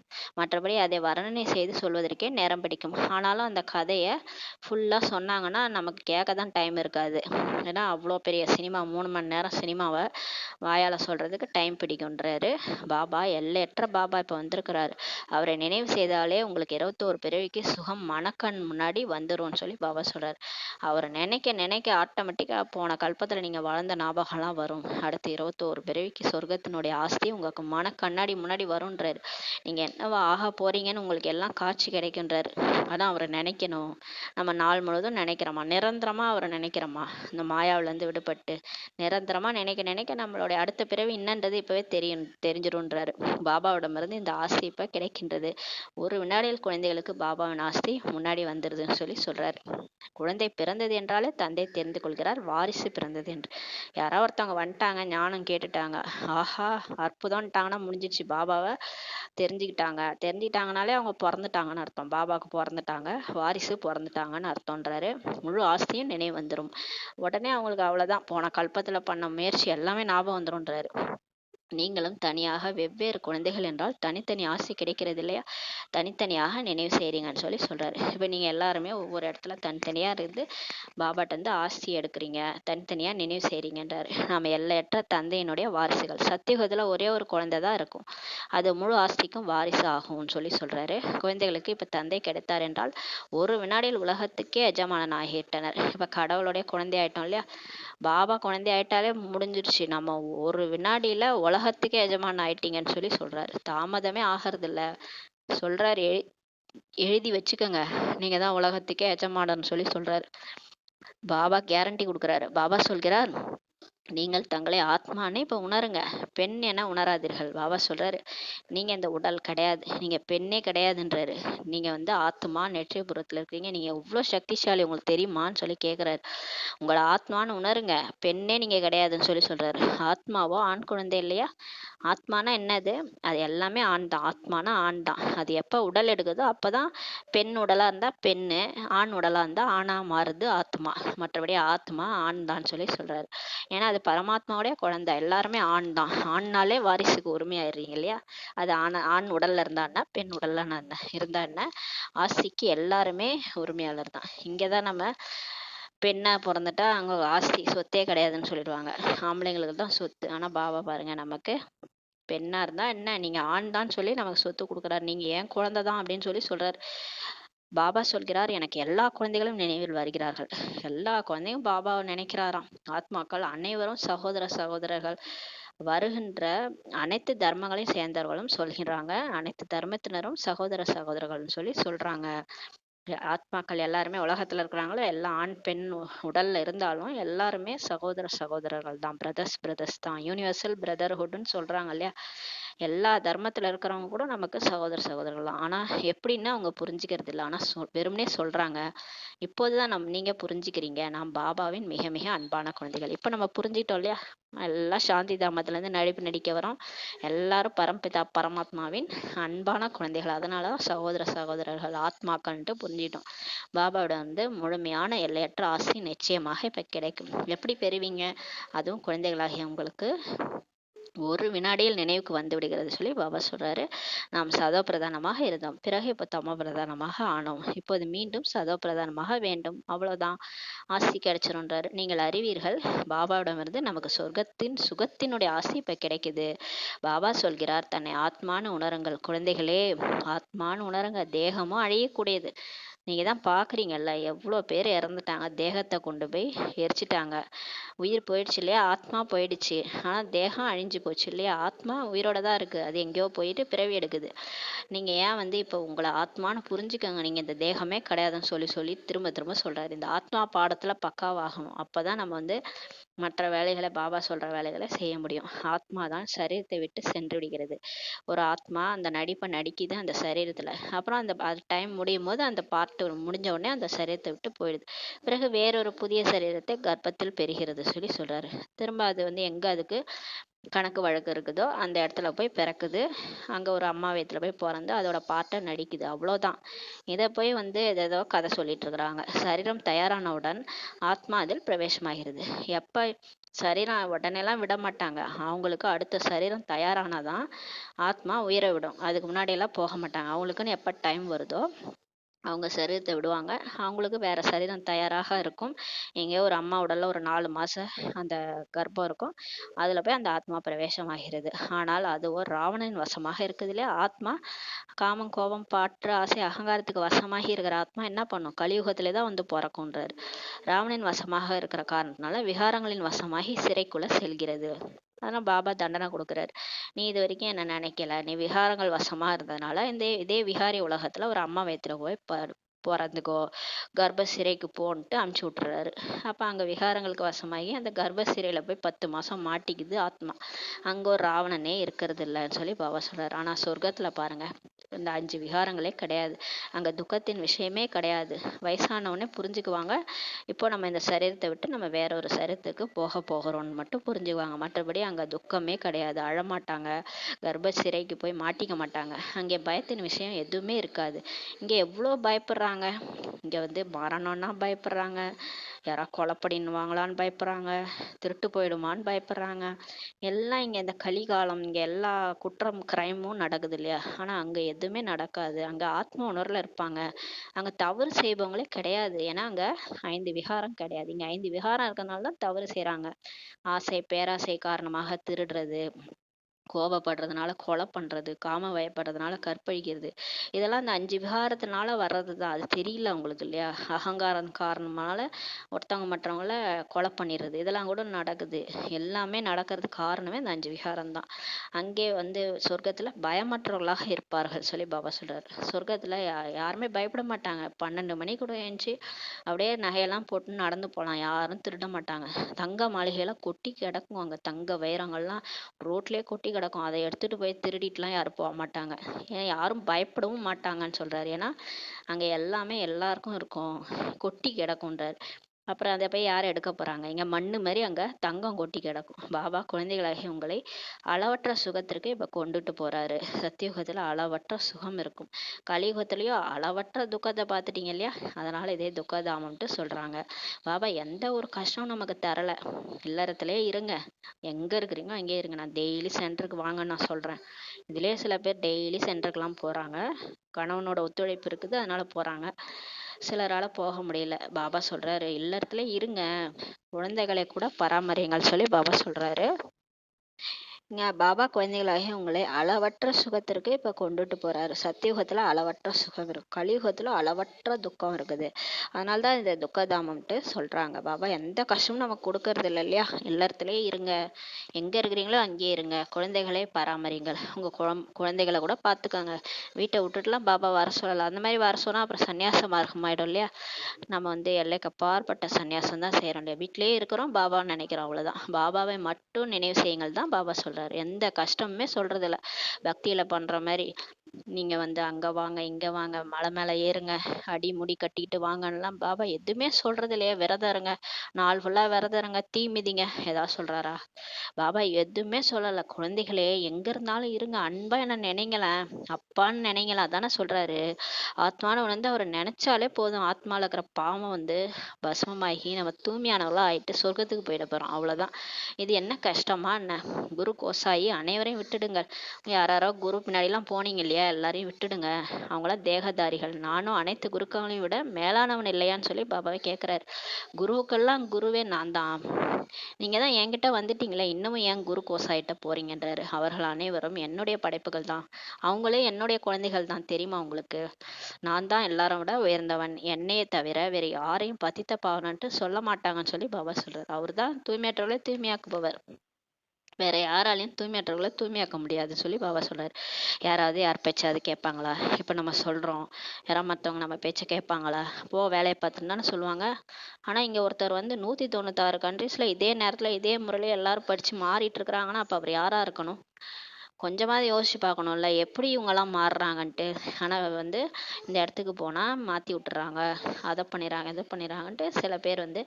மற்றபடி அதை வர்ணனை செய்து சொல்வதற்கே நேரம் பிடிக்கும். ஆனாலும் அந்த கதையை ஃபுல்லாக சொன்னாங்கன்னா நமக்கு கேட்க தான் டைம் இருக்காது. ஏன்னா அவ்வளோ பெரிய சினிமா, 3 மணி நேரம் சினிமாவை வாயால் சொல்கிறதுக்கு டைம் பிடிக்குன்றாரு பாபா. எல்லையற்ற பாபா பாபா இப்போ வந்திருக்கிறாரு, அவரை நினைவு செய்தாலே உங்களுக்கு 21 பிறவிக்கு சுகம் மனக்கண் முன்னாடி வந்துரும்னு சொல்லி பாபா சொல்றாரு. அவரை நினைக்க நினைக்க ஆட்டோமேட்டிக்கா போன கல்பத்துல நீங்க வாழ்ந்த ஞாபகம்லாம் வரும். அடுத்து 21 பிறவிக்கு சொர்க்கத்தினுடைய ஆஸ்தி உங்களுக்கு மனக்கண்ணாடி முன்னாடி வரும்ன்றாரு. நீங்க என்னவா ஆக போறீங்கன்னு உங்களுக்கு எல்லாம் காட்சி கிடைக்குன்றாரு. அதான் அவரை நினைக்கணும். நம்ம நாள் முழுவதும் நினைக்கிறோமா, நிரந்தரமா அவரை நினைக்கிறோமா, இந்த மாயாவுல இருந்து விடுபட்டு நிரந்தரமா நினைக்க நினைக்க நம்மளுடைய அடுத்த பிறவி என்னன்றது இப்பவே தெரிஞ்சிரும்ன்றாரு. பாபாவிடமிருந்து இந்த ஆஸ்தி இப்ப கிடைக்கின்றது. ஒரு வினாடியில் குழந்தைகளுக்கு பாபாவின் ஆஸ்தி முன்னாடி வந்துருதுன்னு சொல்லி சொல்றாரு. குழந்தை பிறந்தது என்றாலே தந்தை தெரிந்து கொள்கிறார், வாரிசு பிறந்தது என்று. யாராவது ஒருத்தவங்க வந்துட்டாங்க, ஞானம் கேட்டுட்டாங்க, ஆஹா அற்புதம்ட்டாங்கன்னா முடிஞ்சிச்சு. பாபாவை தெரிஞ்சுக்கிட்டாங்கனாலே அவங்க பிறந்துட்டாங்கன்னு அர்த்தம். பாபாவுக்கு பிறந்துட்டாங்க, வாரிசு பிறந்துட்டாங்கன்னு அர்த்தம்ன்றாரு. முழு ஆஸ்தியும் நினைவு வந்துடும். உடனே அவங்களுக்கு அவ்வளவுதான், போன கல்பத்துல பண்ண முயற்சி எல்லாமே ஞாபகம் வந்துரும்ன்றாரு. நீங்களும் தனியாக வெவ்வேறு குழந்தைகள் என்றால் தனித்தனி ஆசை கிடைக்கிறது இல்லையா, தனித்தனியாக நினைவு செய்றீங்கன்னு சொல்லி சொல்றாரு. இப்போ நீங்க எல்லாருமே ஒவ்வொரு இடத்துல தனித்தனியா இருந்து பாபாட்ட இருந்து ஆஸ்தி எடுக்கிறீங்க, தனித்தனியா நினைவு செய்றீங்கன்றாரு. நாம எல்லையற்ற தந்தையினுடைய வாரிசுகள். சத்தியுகத்துல ஒரே ஒரு குழந்தை தான் இருக்கும், அது முழு ஆஸ்திக்கும் வாரிசு ஆகும்னு சொல்லி சொல்றாரு. குழந்தைகளுக்கு இப்ப தந்தை கிடைத்தார் என்றால் ஒரு வினாடியில் உலகத்துக்கே எஜமானன் ஆகிட்டனர். இப்ப கடவுளுடைய குழந்தை ஆயிட்டோம் இல்லையா, பாபா குழந்தை ஆயிட்டாலே முடிஞ்சிருச்சு. நம்ம ஒரு வினாடியில உலகத்துக்கே எஜமான் ஆயிட்டீங்கன்னு சொல்லி சொல்றாரு. தாமதமே ஆகிறது இல்ல சொல்றாரு. எழுதி வச்சுக்கோங்க, நீங்க தான் உலகத்துக்கே எஜமானன்னு சொல்லி சொல்றாரு. பாபா கேரண்டி கொடுக்குறாரு. பாபா சொல்கிறார், நீங்கள் தங்களை ஆத்மானே இப்ப உணருங்க, பெண் என உணராதீர்கள். பாபா சொல்றாரு, நீங்க இந்த உடல் கிடையாது, நீங்க பெண்ணே கிடையாதுன்றாரு. நீங்க ஆத்மா, நெற்றிபுரத்துல இருக்கீங்க, நீங்க எவ்வளவு சக்திசாலி உங்களுக்கு தெரியுமான்னு சொல்லி கேக்குறாரு. உங்களை ஆத்மான்னு உணருங்க, பெண்ணே நீங்க கிடையாதுன்னு சொல்லி சொல்றாரு. ஆத்மாவோ ஆண் குழந்தை இல்லையா, ஆத்மானா என்னது, அது எல்லாமே ஆண் தான். ஆத்மானா ஆண் தான். அது எப்ப உடல் எடுக்குதோ அப்பதான் பெண் உடலா இருந்தா பெண்ணு, ஆண் உடலா இருந்தா ஆணா மாறுது ஆத்மா. மற்றபடி ஆத்மா ஆண் தான் சொல்லி சொல்றாரு. ஏன்னா அது பரமாத்மாவுடைய குழந்தை, எல்லாருமே ஆண் தான். ஆண்னாலே வாரிசுக்கு உரிமையாயிடுறீங்க இல்லையா, அது ஆண் உடல்ல இருந்தா என்ன, பெண் உடல்ல இருந்தா என்ன, ஆஸ்திக்கு எல்லாருமே உரிமையாளர் தான். இங்கதான் நம்ம பெண்ணா பிறந்துட்டா அங்க ஆஸ்தி சொத்தே கிடையாதுன்னு சொல்லிடுவாங்க, ஆம்பளைங்களுக்கு தான் சொத்து. ஆனா பாபா பாருங்க, நமக்கு பெண்ணா இருந்தா என்ன, நீங்க ஆண் தான் சொல்லி நமக்கு சொத்து கொடுக்குறாரு, நீங்க ஏன் குழந்தை தான் அப்படின்னு சொல்லி சொல்றாரு. பாபா சொல்கிறார், எனக்கு எல்லா குழந்தைகளும் நினைவில் வருகிறார்கள். எல்லா குழந்தையும் பாபாவை நினைக்கிறாராம். ஆத்மாக்கள் அனைவரும் சகோதர சகோதரர்கள். வருகின்ற அனைத்து தர்மங்களையும் சேர்ந்தவர்களும் சொல்கிறாங்க, அனைத்து தர்மத்தினரும் சகோதர சகோதரர்கள்னு சொல்லி சொல்றாங்க. ஆத்மாக்கள் எல்லாருமே உலகத்துல இருக்கிறாங்களோ, எல்லாம் ஆண் பெண் உடல்ல இருந்தாலும் எல்லாருமே சகோதர சகோதரர்கள் தான், பிரதர்ஸ் தான். யூனிவர்சல் பிரதர்ஹுட்னு சொல்றாங்க இல்லையா, எல்லா தர்மத்துல இருக்கிறவங்க கூட நமக்கு சகோதர சகோதரர்கள் தான். ஆனா எப்படின்னு அவங்க புரிஞ்சுக்கிறது இல்லை. ஆனா வெறுமனே சொல்றாங்க. இப்போதுதான் நீங்க புரிஞ்சுக்கிறீங்க, நாம் பாபாவின் மிக மிக அன்பான குழந்தைகள். இப்ப நம்ம புரிஞ்சுக்கிட்டோம் இல்லையா, எல்லாம் சாந்தி தாமத்துல இருந்து நடிக்க வரோம், எல்லாரும் பரம்பிதா பரமாத்மாவின் அன்பான குழந்தைகள். அதனாலதான் சகோதர சகோதரர்கள் ஆத்மாக்கள்ன்ட்டு புரிஞ்சிட்டோம். பாபாவோட முழுமையான எல்லையற்ற ஆசை நிச்சயமாக இப்ப கிடைக்கும். எப்படி பெறுவீங்க, அதுவும் குழந்தைகளாகிய உங்களுக்கு ஒரு வினாடியில் நினைவுக்கு வந்து விடுகிறது சொல்லி பாபா சொல்றாரு. நாம் சதோ பிரதானமாக இருந்தோம், பிறகு இப்போ தமோ பிரதானமாக ஆனோம், இப்போது மீண்டும் சதோ பிரதானமாக வேண்டும், அவ்வளவுதான், ஆசி கிடைச்சிரும்ன்றாரு. நீங்கள் அறிவீர்கள், பாபாவிடமிருந்து நமக்கு சொர்க்கத்தின் சுகத்தினுடைய ஆசி இப்ப கிடைக்குது. பாபா சொல்கிறார், தன்னை ஆத்மானு உணருங்கள் குழந்தைகளே, ஆத்மானு உணருங்க. தேகமும் அழியக்கூடியது. நீங்க தான் பாக்குறீங்கல்ல, எவ்வளவு பேர் இறந்துட்டாங்க, தேகத்தை கொண்டு போய் எரிச்சிட்டாங்க, உயிர் போயிடுச்சு இல்லையா, ஆத்மா போயிடுச்சு. ஆனா தேகம் அழிஞ்சு போச்சு இல்லையா, ஆத்மா உயிரோட தான் இருக்கு, அது எங்கேயோ போயிட்டு பிறவி எடுக்குது. நீங்க ஏன் இப்ப உங்களை ஆத்மான்னு புரிஞ்சுக்கங்க, நீங்க இந்த தேகமே கிடையாதுன்னு சொல்லி சொல்லி திரும்ப திரும்ப சொல்றாரு. இந்த ஆத்மா பாடத்துல பக்காவாகணும், அப்பதான் நம்ம மற்ற வேலைகளை, பாபா சொல்ற வேலைகளை செய்ய முடியும். ஆத்மா தான் சரீரத்தை விட்டு சென்று விடுகிறது. ஒரு ஆத்மா அந்த நடிப்பை நடிக்குது அந்த சரீரத்துல, அப்புறம் அந்த டைம் முடியும் போது அந்த பார்ட் முடிஞ்ச உடனே அந்த சரீரத்தை விட்டு போயிடுது. பிறகு வேறொரு புதிய சரீரத்தை கர்ப்பத்தில் பெறுகிறது சொல்லி சொல்றாரு. திரும்ப அது எங்க அதுக்கு கணக்கு வழக்கு இருக்குதோ அந்த இடத்துல போய் பிறக்குது, அங்க ஒரு அம்மா வயித்துல போய் பிறந்து அதோட பார்ட்டை நடிக்குது, அவ்வளவுதான். இதை போய் ஏதோ கதை சொல்லிட்டு இருக்கிறாங்க. சரீரம் தயாரானவுடன் ஆத்மா அதில் பிரவேசமாகிறது. எப்ப சரீரம் உடனே எல்லாம் விட மாட்டாங்க, அவங்களுக்கு அடுத்த சரீரம் தயாரானாதான் ஆத்மா உயிரை விடும், அதுக்கு முன்னாடி எல்லாம் போக மாட்டாங்க. அவங்களுக்குன்னு எப்ப டைம் வருதோ அவங்க சரீரத்தை விடுவாங்க. அவங்களுக்கு வேற சரீரம் தயாராக இருக்கும். எங்கேயோ ஒரு அம்மா உடல்ல ஒரு 4 மாசம் அந்த கர்ப்பம் இருக்கும். அதுல போய் அந்த ஆத்மா பிரவேசமாகிறது. ஆனால் அதுவோ ராவணன் வசமாக இருக்குது இல்லையா? ஆத்மா காமம், கோபம், பற்று, ஆசை, அகங்காரத்துக்கு வசமாகி இருக்கிற ஆத்மா என்ன பண்ணும்? கலியுகத்திலே தான் வந்து பிறக்கும்ன்றாரு. ராவணன் வசமாக இருக்கிற காரணத்தினால விகாரங்களின் வசமாகி சிறைக்குள்ள செல்கிறது. அதனால பாபா தண்டனை கொடுக்குறாரு. நீ இது வரைக்கும் என்ன நினைக்கல, நீ விகாரங்கள் வசமா இருந்ததுனால இதே விகாரி உலகத்துல ஒரு அம்மா வயித்துல போய் பிறந்துக்கோ, கர்ப்ப சிறைக்கு போன்ட்டு அமுச்சு விட்டுறாரு. அப்ப அங்க விகாரங்களுக்கு வசமாகி அந்த கர்ப்ப சிறையில போய் 10 மாசம் மாட்டிக்குது ஆத்மா. அங்க ஒரு ராவணனே இருக்கிறது இல்லைன்னு சொல்லி பாபா சொல்றாரு. ஆனா சொர்க்கத்துல பாருங்க, இந்த 5 விகாரங்களே கிடையாது. அங்க துக்கத்தின் விஷயமே கிடையாது. வயசானவனே புரிஞ்சுக்குவாங்க, இப்போ நம்ம இந்த சரீரத்தை விட்டு நம்ம வேற ஒரு சரீரத்துக்கு போக போகிறோம்னு மட்டும் புரிஞ்சுக்குவாங்க. மற்றபடி அங்க துக்கமே கிடையாது. அழமாட்டாங்க, கர்ப்ப சிறைக்கு போய் மாட்டிக்க மாட்டாங்க. அங்கே பயத்தின் விஷயம் எதுவுமே இருக்காது. இங்க எவ்வளோ பயப்படுறாங்க. இங்க வந்து மரணம்னா பயப்படுறாங்க, யாரா கொலை பண்ணிடுவாங்களான்னு பயப்படுறாங்க, திருட்டு போயிடுமான்னு பயப்படுறாங்க. எல்லாம் இங்க இந்த கலிகாலம், இங்க எல்லா குற்றம் கிரைமும் நடக்குது இல்லையா? ஆனா அங்க எதுவுமே நடக்காது. அங்க ஆத்ம உணர்வுல இருப்பாங்க. அங்க தவறு செய்பவங்களே கிடையாது. ஏன்னா அங்க 5 விகாரம் கிடையாது. இங்க 5 விகாரம் இருக்கறனால தான் தவறு செய்றாங்க. ஆசை, பேராசை காரணமாக திருடுறது, கோபப்படுறதுனால கொலை பண்றது, காம வயப்படுறதுனால கற்பழிக்கிறது, இதெல்லாம் அந்த 5 விகாரத்தினால வர்றதுதான். அது தெரியல உங்களுக்கு இல்லையா? அகங்காரம் காரணமால ஒருத்தவங்க மற்றவங்கள கொலை பண்ணிடுறது, இதெல்லாம் கூட நடக்குது. எல்லாமே நடக்கிறதுக்கு காரணமே இந்த 5 விகாரம் தான். அங்கே வந்து சொர்க்கத்துல பயமற்றவர்களாக இருப்பார்கள் சொல்லி பாபா சொல்றாரு. சொர்க்கத்துல யாருமே பயப்பட மாட்டாங்க. 12 மணி கூட எழுந்துச்சு அப்படியே நகையெல்லாம் போட்டு நடந்து போலாம். யாரும் திருட மாட்டாங்க. தங்க மாளிகையெல்லாம் கொட்டி கிடக்கும். அங்க தங்க வைரங்கள்லாம் ரோட்லயே கொட்டி கிடக்கும். அதை எடுத்துட்டு போய் திருடிட்டுலாம் யாரும் போக மாட்டாங்க. ஏன் யாரும் பயப்படவும் மாட்டாங்கன்னு சொல்றாரு. ஏன்னா அங்க எல்லாமே எல்லாருக்கும் இருக்கும், கொட்டி கிடக்கும்ன்றாரு. அப்புறம் அதை போய் யார் எடுக்க போறாங்க? இங்க மண்ணு மாதிரி அங்க தங்கம் கொட்டி கிடக்கும். பாபா குழந்தைகளாகி உங்களை அளவற்ற சுகத்திற்கு இப்ப கொண்டுட்டு போறாரு. சத்தியுகத்துல அளவற்ற சுகம் இருக்கும். கலியுகத்திலயும் அளவற்ற துக்கத்தை பார்த்துட்டீங்க இல்லையா? அதனால இதே துக்கதாமம்ட்டு சொல்றாங்க. பாபா எந்த ஒரு கஷ்டம் நமக்கு தரல. இல்லறத்திலே இருங்க, எங்க இருக்கிறீங்களோ அங்கேயே இருங்க. நான் டெய்லி சென்டருக்கு வாங்கன்னு நான் சொல்றேன். இதுலயே சில பேர் டெய்லி சென்டருக்குலாம் போறாங்க. கணவனோட ஒத்துழைப்பு இருக்குது, அதனால போறாங்க. சிலரால போக முடியல. பாபா சொல்றாரு, இல்லறத்துல இருங்க, குழந்தைகளை கூட பராமரியுங்கள் சொல்லி பாபா சொல்றாரு. பாபா குழந்தைகளாகி உங்களை அளவற்ற சுகத்திற்கு இப்ப கொண்டுட்டு போறாரு. சத்தியுகத்துல அளவற்ற சுகம் இருக்கு, கலியுகத்துல அளவற்ற துக்கம் இருக்குது. அதனாலதான் இந்த துக்கதாமம்ட்டு சொல்றாங்க. பாபா எந்த கஷ்டமும் நமக்கு கொடுக்கறது இல்லை இல்லையா? இல்லறத்திலேயே இருங்க, எங்க இருக்கிறீங்களோ அங்கேயே இருங்க, குழந்தைகளை பராமரிங்கள். உங்க குழந்தைகளை கூட பாத்துக்கோங்க. வீட்டை விட்டுட்டுலாம் பாபா வர சொல்லலாம். அந்த மாதிரி வர சொன்னா அப்புறம் சன்னியாச மார்க்கம் ஆயிடும் இல்லையா? நம்ம வந்து எல்லைக்கு அப்பாற்பட்ட சன்னியாசம் தான் செய்யறோம் இல்லையா? வீட்டிலேயே இருக்கிறோம், பாபான்னு நினைக்கிறோம், அவ்வளவுதான். பாபாவை மட்டும் நினைவு செய்யுங்கள் தான் பாபா சொல்றாரு. எந்த கஷ்டமுமே சொல்றது இல்ல. பக்தியில பண்ற மாதிரி நீங்க வந்து அங்க வாங்க, இங்க வாங்க, மலை மேல ஏறுங்க, அடி முடி கட்டிக்கிட்டு வாங்கலாம் பாபா எதுவுமே சொல்றது இல்லையா? விரதம் இருங்க, நாள் ஃபுல்லா விரதம் இருங்க, தீ மிதிங்க, ஏதாவது சொல்றாரா? பாபா எதுவுமே சொல்லல. குழந்தைகளே எங்க இருந்தாலும் இருங்க, அன்பா என்ன நினைங்களேன், அப்பான்னு நினைங்களேன், அதானே சொல்றாரு. ஆத்மான்னு வந்து அவர் நினைச்சாலே போதும். ஆத்மால இருக்கிற பாவம் வந்து பஸ்மமாகி நம்ம தூய்மையானவளா ஆயிட்டு சொர்க்கத்துக்கு போயிட போறோம், அவ்வளவுதான். இது என்ன கஷ்டமா என்ன? குரு கோசாயி அனைவரையும் விட்டுடுங்கள். யாரோ குரு பின்னாடி எல்லாம் போனீங்க இல்லையா? எல்லாரையும் விட்டுடுங்க. அவங்களாம் தேகதாரிகள். நானும் அனைத்து குருக்களையும் விட மேலானவன் இல்லையான்னு சொல்லி பாபாவை கேட்கிறாரு. குருவுக்கெல்லாம் குருவே நான் தான். நீங்க தான் என்கிட்ட வந்துட்டீங்களே, இன்னமும் ஏன் குரு கோசாயிட்ட போறீங்கன்றாரு. அவர்கள் அனைவரும் என்னுடைய படைப்புகள் தான், அவங்களே என்னுடைய குழந்தைகள் தான். தெரியுமா உங்களுக்கு? நான் தான் எல்லாரும் விட உயர்ந்தவன். என்னையே தவிர வேற யாரையும் பதித்த பாவனன்ட்டு சொல்ல மாட்டாங்கன்னு சொல்லி பாபா சொல்றாரு. அவர்தான் தூய்மையற்றவர்களை தூய்மையாக்குபவர். வேற யாராலையும் தூய்மையற்றவர்களை தூய்மையாக்க முடியாதுன்னு சொல்லி பாபா சொல்றாரு. யாராவது யார் பேச்சாவது கேட்பாங்களா? இப்ப நம்ம சொல்றோம், யாராவது மத்தவங்க நம்ம பேச்ச கேட்பாங்களா? போ வேலையை பார்த்துன்னு தானே சொல்லுவாங்க. ஆனா இங்க ஒருத்தர் வந்து 196 கண்ட்ரீஸ்ல இதே நேரத்துல இதே முறையில எல்லாரும் படிச்சு மாறிட்டு இருக்கிறாங்கன்னா அப்ப அவர் யாரா இருக்கணும்? கொஞ்சமாவது யோசிச்சு பார்க்கணும்ல, எப்படி இவங்கெல்லாம் மாறுறாங்கன்ட்டு. ஆனா வந்து இந்த இடத்துக்கு போனா மாத்தி விட்டுறாங்க, அதை பண்ணிடுறாங்க, இதை பண்ணிடுறாங்கன்ட்டு சில பேர் வந்து